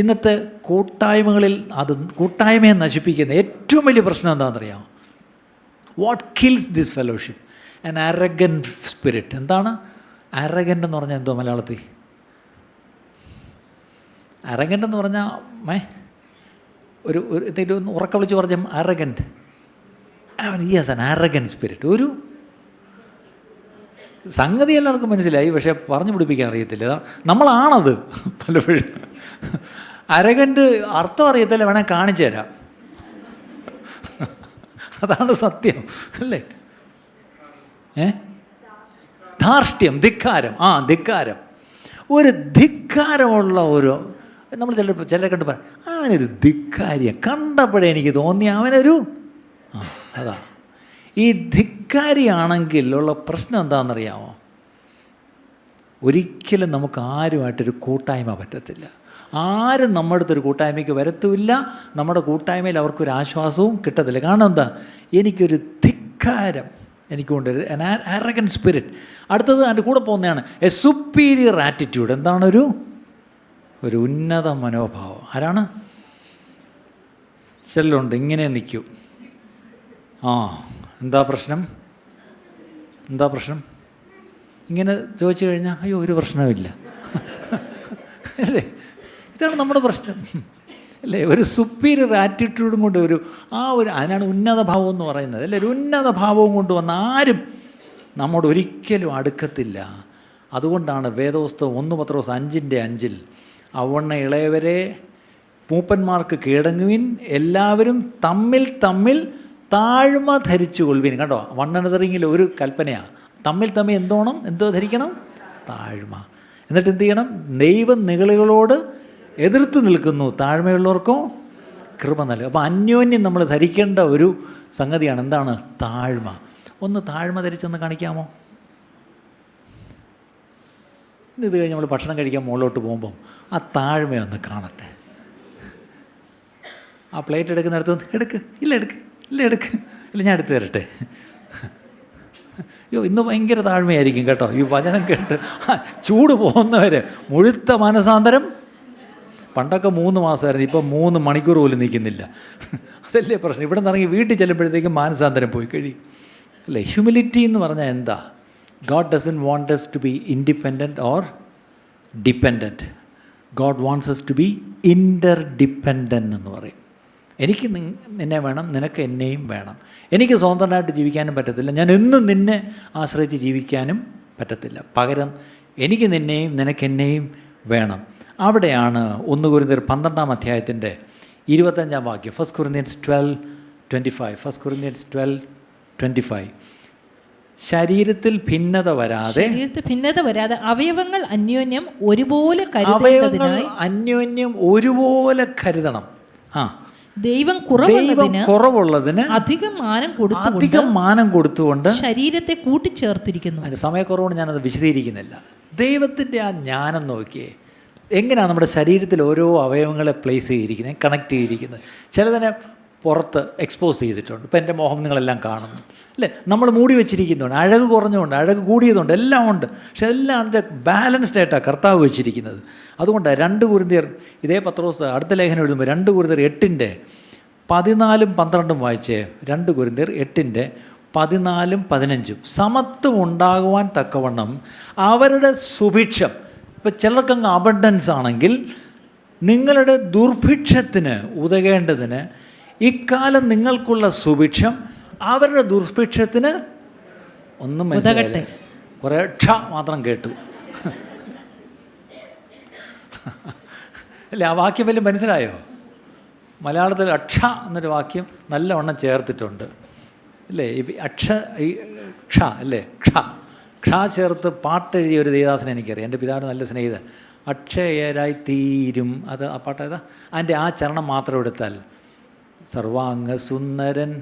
ഇന്നത്തെ കൂട്ടായ്മകളിൽ അത് കൂട്ടായ്മയെ നശിപ്പിക്കുന്ന ഏറ്റവും വലിയ പ്രശ്നം എന്താണെന്നറിയാം? What kills this fellowship? An arrogant spirit. എന്താണ് അറഗൻ്റ് എന്ന് പറഞ്ഞാൽ? എന്തോ മലയാളത്തിൽ അറഗൻ്റ് എന്ന് പറഞ്ഞാൽ ഒരു എന്തെങ്കിലും ഉറക്കം വിളിച്ച് പറഞ്ഞ arrogant. Yes, an arrogant spirit. ഒരു സംഗതി എല്ലാവർക്കും മനസ്സിലായി, പക്ഷേ പറഞ്ഞു പിടിപ്പിക്കാൻ അറിയത്തില്ല. നമ്മളാണത് പലപ്പോഴും. അരഗൻ്റ് അർത്ഥം അറിയത്തില്ല, വേണേൽ കാണിച്ചു തരാം. അതാണ് സത്യം, അല്ലേ? ധാർഷ്ട്യം, ധിക്കാരം. ധിക്കാരം. ഒരു ധിക്കാരമുള്ള ഒരു, നമ്മൾ ചിലരെ കണ്ട് പറയും അവനൊരു ധിക്കാരിയാണ്, കണ്ടപ്പോഴേ എനിക്ക് തോന്നി അവനൊരു അതാ. ഈ ധിക്കാരിയാണെങ്കിൽ ഉള്ള പ്രശ്നം എന്താണെന്നറിയാമോ? ഒരിക്കലും നമുക്ക് ആരുമായിട്ടൊരു കൂട്ടായ്മ പറ്റത്തില്ല. ആരും നമ്മുടെ അടുത്തൊരു കൂട്ടായ്മയ്ക്ക് വരത്തുമില്ല. നമ്മുടെ കൂട്ടായ്മയിൽ അവർക്കൊരു ആശ്വാസവും കിട്ടത്തില്ല. കാരണം എന്താ? എനിക്കൊരു ധിക്കാരം എനിക്കുണ്ട്, അറഗൻറ്റ് സ്പിരിറ്റ്. അടുത്തത് അതിൻ്റെ കൂടെ പോകുന്നതാണ് എ സുപ്പീരിയർ ആറ്റിറ്റ്യൂഡ്. എന്താണ്? ഒരു ഉന്നത മനോഭാവം. ആരാണ്? ചിലരുണ്ട് ഇങ്ങനെ നിൽക്കും. എന്താ പ്രശ്നം? ഇങ്ങനെ ചോദിച്ചു കഴിഞ്ഞാൽ അയ്യോ ഒരു പ്രശ്നവുമില്ല അല്ലേ? ഇതാണ് നമ്മുടെ പ്രശ്നം അല്ലേ? ഒരു സുപ്പീരിയർ ആറ്റിറ്റ്യൂഡും കൊണ്ട് അതിനാണ് ഉന്നത ഭാവം എന്ന് പറയുന്നത് അല്ലേ? ഒരു ഉന്നത ഭാവവും കൊണ്ട് വന്ന ആരും നമ്മോട് ഒരിക്കലും അടുക്കത്തില്ല. അതുകൊണ്ടാണ് വേദപുസ്തകം 1 പത്രോസ് 5:5 അവണ്ണ ഇളയവരെ മൂപ്പന്മാർക്ക് കീഴടങ്ങുവിൻ, എല്ലാവരും തമ്മിൽ താഴ്മ ധരിച്ചു കൊള്ളുവിൻ. കണ്ടോ, 1 another ഒരു കൽപ്പനയാണ്. തമ്മിൽ എന്തോ ധരിക്കണം? താഴ്മ. എന്നിട്ട് എന്ത് ചെയ്യണം? ദൈവം നിഗളികളോട് എതിർത്ത് നിൽക്കുന്നു, താഴ്മയുള്ളവർക്കോ കൃപ നൽകും. അപ്പോൾ അന്യോന്യം നമ്മൾ ധരിക്കേണ്ട ഒരു സംഗതിയാണ് എന്താണ്? താഴ്മ. ഒന്ന് താഴ്മ ധരിച്ചെന്ന് കാണിക്കാമോ? ഇത് കഴിഞ്ഞ് നമ്മൾ ഭക്ഷണം കഴിക്കാൻ മുകളിലോട്ട് പോകുമ്പം ആ താഴ്മയൊന്ന് കാണട്ടെ. ആ പ്ലേറ്റ് എടുക്കുന്നിടത്ത് എടുക്ക്, ഇല്ല ഞാൻ എടുത്ത് തരട്ടെ. അയ്യോ ഇന്ന് ഭയങ്കര താഴ്മയായിരിക്കും കേട്ടോ. ഈ വചനം കേട്ട് ചൂട് പോകുന്നവർ മുഴുത്ത മനസാന്തരം. പണ്ടൊക്കെ 3 മാസമായിരുന്നു, ഇപ്പം 3 മണിക്കൂർ പോലും നിൽക്കുന്നില്ല. അതല്ലേ പ്രശ്നം. ഇവിടെ നിന്ന് ഇറങ്ങി വീട്ടിൽ ചെല്ലുമ്പോഴത്തേക്കും മാനസാന്തരം പോയി കഴിയും അല്ലേ? ഹ്യൂമിലിറ്റി എന്ന് പറഞ്ഞാൽ എന്താ? God doesn't want us to be independent or dependent. God wants us to be interdependent എന്ന് പറയും. എനിക്ക് നിന്നെ വേണം, നിനക്ക് എന്നെയും വേണം. എനിക്ക് സ്വതന്ത്രമായിട്ട് ജീവിക്കാനും പറ്റത്തില്ല, ഞാൻ എന്നും നിന്നെ ആശ്രയിച്ച് ജീവിക്കാനും പറ്റത്തില്ല. പകരം എനിക്ക് നിന്നെയും നിനക്കെന്നെയും വേണം. അവിടെയാണ് 1 കൊരിന്ത്യർ 12 25 1 Corinthians 12:25 ശരീരത്തിൽ ഭിന്നത വരാതെ അവയവങ്ങൾ അന്യോന്യം ഒരുപോലെ കരുതണം. ദൈവം കുറവുള്ളതിന് അധികം മാനം കൊടുത്തുകൊണ്ട് ശരീരത്തെ കൂട്ടിച്ചേർത്തിരിക്കുന്നു. അതിൻ്റെ സമയക്കുറവുകൊണ്ട് ഞാനത് വിശദീകരിക്കുന്നില്ല. ദൈവത്തിൻ്റെ ആ ജ്ഞാനം നോക്കിയേ, എങ്ങനെയാണ് നമ്മുടെ ശരീരത്തിൽ ഓരോ അവയവങ്ങളെ പ്ലേസ് ചെയ്തിരിക്കുന്നത്, കണക്ട് ചെയ്തിരിക്കുന്നത്. ചിലതിനെ പുറത്ത് എക്സ്പോസ് ചെയ്തിട്ടുണ്ട്. ഇപ്പം എൻ്റെ മോഹം നിങ്ങളെല്ലാം കാണുന്നു അല്ലേ? നമ്മൾ മൂടി വെച്ചിരിക്കുന്നുണ്ട്. അഴക് കുറഞ്ഞുകൊണ്ട്, അഴക് കൂടിയതുകൊണ്ട്, എല്ലാം ഉണ്ട്. പക്ഷെ എല്ലാം അതിൻ്റെ ബാലൻസ്ഡ് ആയിട്ടാണ് കർത്താവ് വെച്ചിരിക്കുന്നത്. അതുകൊണ്ട് 2 കൊരിന്ത്യർ ഇതേ പത്രോസ് അടുത്ത ലേഖനം എഴുതുമ്പോൾ 2 കൊരിന്ത്യർ 8:14-12 വായിച്ചേ. 2 കൊരിന്ത്യർ 8:14-15 സമത്വം ഉണ്ടാകുവാൻ തക്കവണ്ണം അവരുടെ സുഭിക്ഷം. ഇപ്പം ചിലർക്കങ്ങ് അബണ്ടൻസ് ആണെങ്കിൽ നിങ്ങളുടെ ദുർഭിക്ഷത്തിന് ഉതകേണ്ടതിന് ഇക്കാലം നിങ്ങൾക്കുള്ള സുഭിക്ഷം അവരുടെ ദുർഭിക്ഷത്തിന് ഒന്നും മനസ്സിലായില്ല. കുറേ മാത്രം കേട്ടു അല്ലേ? ആ വാക്യം വല്ലതും മനസ്സിലായോ? മലയാളത്തിൽ എന്നൊരു വാക്യം നല്ലവണ്ണം ചേർത്തിട്ടുണ്ട് അല്ലേ? അല്ലേ? ക്ഷ ചേർത്ത് പാട്ടെഴുതിയ ഒരു ദേവദാസനെ എനിക്കറിയാം. എൻ്റെ പിതാവിന് നല്ല സ്നേഹിതൻ. അക്ഷയരായി തീരും. അത് ആ പാട്ട് ഏതാ? അതിൻ്റെ ആ ചരണം മാത്രം എടുത്താൽ സർവാംഗ സുന്ദരൻ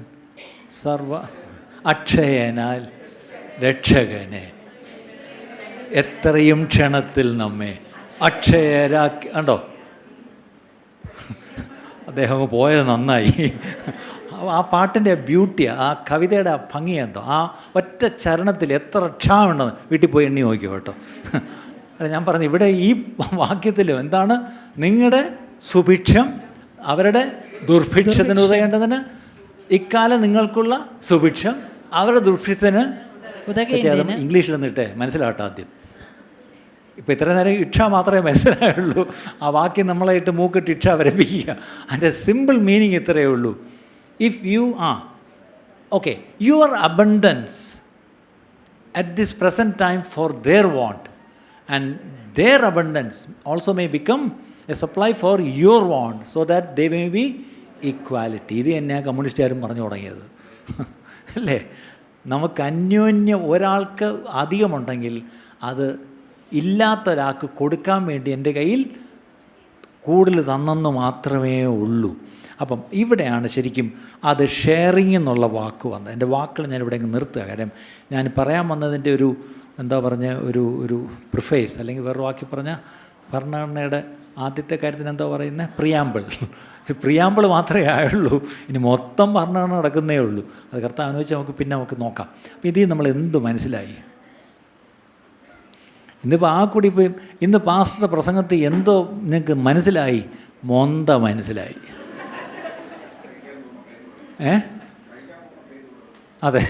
അക്ഷയനാൽ രക്ഷകനെ എത്രയും ക്ഷണത്തിൽ നമ്മെ അക്ഷയരാക്കി. കണ്ടോ, അദ്ദേഹം പോയത് നന്നായി. ആ പാട്ടിൻ്റെ ബ്യൂട്ടി, ആ കവിതയുടെ ഭംഗിയുണ്ടോ? ആ ഒറ്റ ചരണത്തിൽ എത്ര ഉണ്ടെന്ന് വീട്ടിൽ പോയി എണ്ണി നോക്കിയോ കേട്ടോ. അല്ല, ഞാൻ പറഞ്ഞു ഇവിടെ ഈ വാക്യത്തിലും എന്താണ്? നിങ്ങളുടെ സുഭിക്ഷം അവരുടെ ദുർഭിക്ഷത്തിന് ഉതകേണ്ടതിന് ഇക്കാലം നിങ്ങൾക്കുള്ള സുഭിക്ഷം അവരുടെ ദുർഭിക്ഷത്തിന് ഇംഗ്ലീഷിലൊന്നും ഇട്ടേ മനസ്സിലാവട്ടെ ആദ്യം. ഇപ്പോൾ ഇത്ര നേരം ഇക്ഷ മാത്രമേ മനസ്സിലായുള്ളൂ. ആ വാക്യം നമ്മളായിട്ട് മൂക്കിട്ട് ഇക്ഷ വരപ്പിക്കുക. അതിൻ്റെ സിമ്പിൾ മീനിങ് ഇത്രയേ ഉള്ളൂ. If you okay your abundance at this present time for their want and their abundance also may become a supply for your want so that they may be equality. ഇത് തന്നെയാണ് കമ്മ്യൂണിസ്റ്റുകാരും പറഞ്ഞു തുടങ്ങിയത് അല്ലേ? നമുക്ക് അന്യോന്യം ഒരാൾക്ക് അധികമുണ്ടെങ്കിൽ അത് ഇല്ലാത്ത ഒരാൾക്ക് കൊടുക്കാൻ വേണ്ടി എൻ്റെ കയ്യിൽ കൂടുതൽ തന്നെന്ന് മാത്രമേ ഉള്ളൂ. അപ്പം ഇവിടെയാണ് ശരിക്കും അത് ഷെയറിങ് എന്നുള്ള വാക്ക് വന്നത്. എൻ്റെ വാക്കുകൾ ഞാൻ ഇവിടെ നിർത്തുക. കാര്യം ഞാൻ പറയാൻ വന്നതിൻ്റെ ഒരു ഒരു പ്രിഫേസ് അല്ലെങ്കിൽ വേറെ വാക്കി പറഞ്ഞാൽ ഭരണഘടനയുടെ ആദ്യത്തെ കാര്യത്തിന് എന്താ പറയുന്നത്? പ്രിയാമ്പിൾ മാത്രമേ ആയുള്ളൂ. ഇനി മൊത്തം ഭരണഘടന നടക്കുന്നേ ഉള്ളൂ. അത് കർത്താവ് അനുവദിച്ച് നമുക്ക് നോക്കാം. അപ്പോൾ ഇതിൽ നമ്മൾ എന്ത് മനസ്സിലായി? ഇന്നിപ്പോൾ ആ കൂടി പോയി ഇന്ന് പാസ്റ്ററുടെ പ്രസംഗത്തിൽ എന്തോ നിങ്ങൾക്ക് മനസ്സിലായി? മൊന്ത മനസ്സിലായി. അതെ,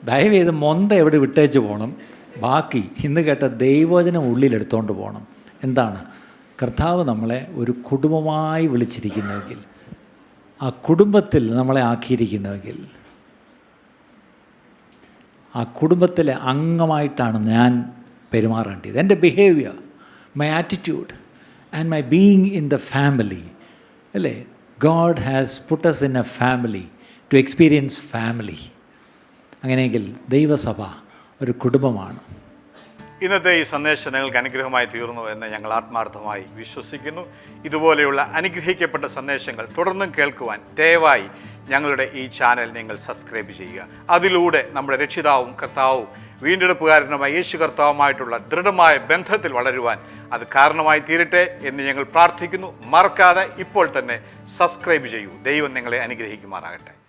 ദയവ് ചെയ്ത് മൊന്ത എവിടെ വിട്ടേച്ച് പോകണം. ബാക്കി ഇന്ന് കേട്ട ദൈവവചനം ഉള്ളിലെടുത്തുകൊണ്ട് പോകണം. എന്താണ്? കർത്താവ് നമ്മളെ ഒരു കുടുംബമായി വിളിച്ചിരിക്കുന്നുവെങ്കിൽ, ആ കുടുംബത്തിൽ നമ്മളെ ആക്കിയിരിക്കുന്നുവെങ്കിൽ, ആ കുടുംബത്തിലെ അംഗമായിട്ടാണ് ഞാൻ പെരുമാറേണ്ടത്. എൻ്റെ behaviour, my attitude and my being in the family, അല്ലേ? God has put us in a family to experience family. അങ്ങനെയെങ്കിൽ ദൈവസഭ ഒരു കുടുംബമാണ്. ഇന്നത്തെ ഈ സന്ദേശം നിങ്ങൾക്ക് അനുഗ്രഹമായി തീർന്നു എന്ന് ഞങ്ങൾ ആത്മാർത്ഥമായി വിശ്വസിക്കുന്നു. ഇതുപോലെയുള്ള അനുഗ്രഹിക്കപ്പെട്ട സന്ദേശങ്ങൾ തുടർന്നും കേൾക്കുവാൻ ദയവായി ഞങ്ങളുടെ ഈ ചാനൽ നിങ്ങൾ സബ്സ്ക്രൈബ് ചെയ്യുക. അതിലൂടെ നമ്മുടെ രക്ഷിതാവും കർത്താവും വീണ്ടെടുപ്പുകാരനുമായ യേശു കർത്താവുമായിട്ടുള്ള ദൃഢമായ ബന്ധത്തിൽ വളരുവാൻ അത് കാരണമായി തീരട്ടെ എന്ന് ഞങ്ങൾ പ്രാർത്ഥിക്കുന്നു. മറക്കാതെ ഇപ്പോൾ തന്നെ സബ്സ്ക്രൈബ് ചെയ്യൂ. ദൈവം നിങ്ങളെ അനുഗ്രഹിക്കുമാറാകട്ടെ.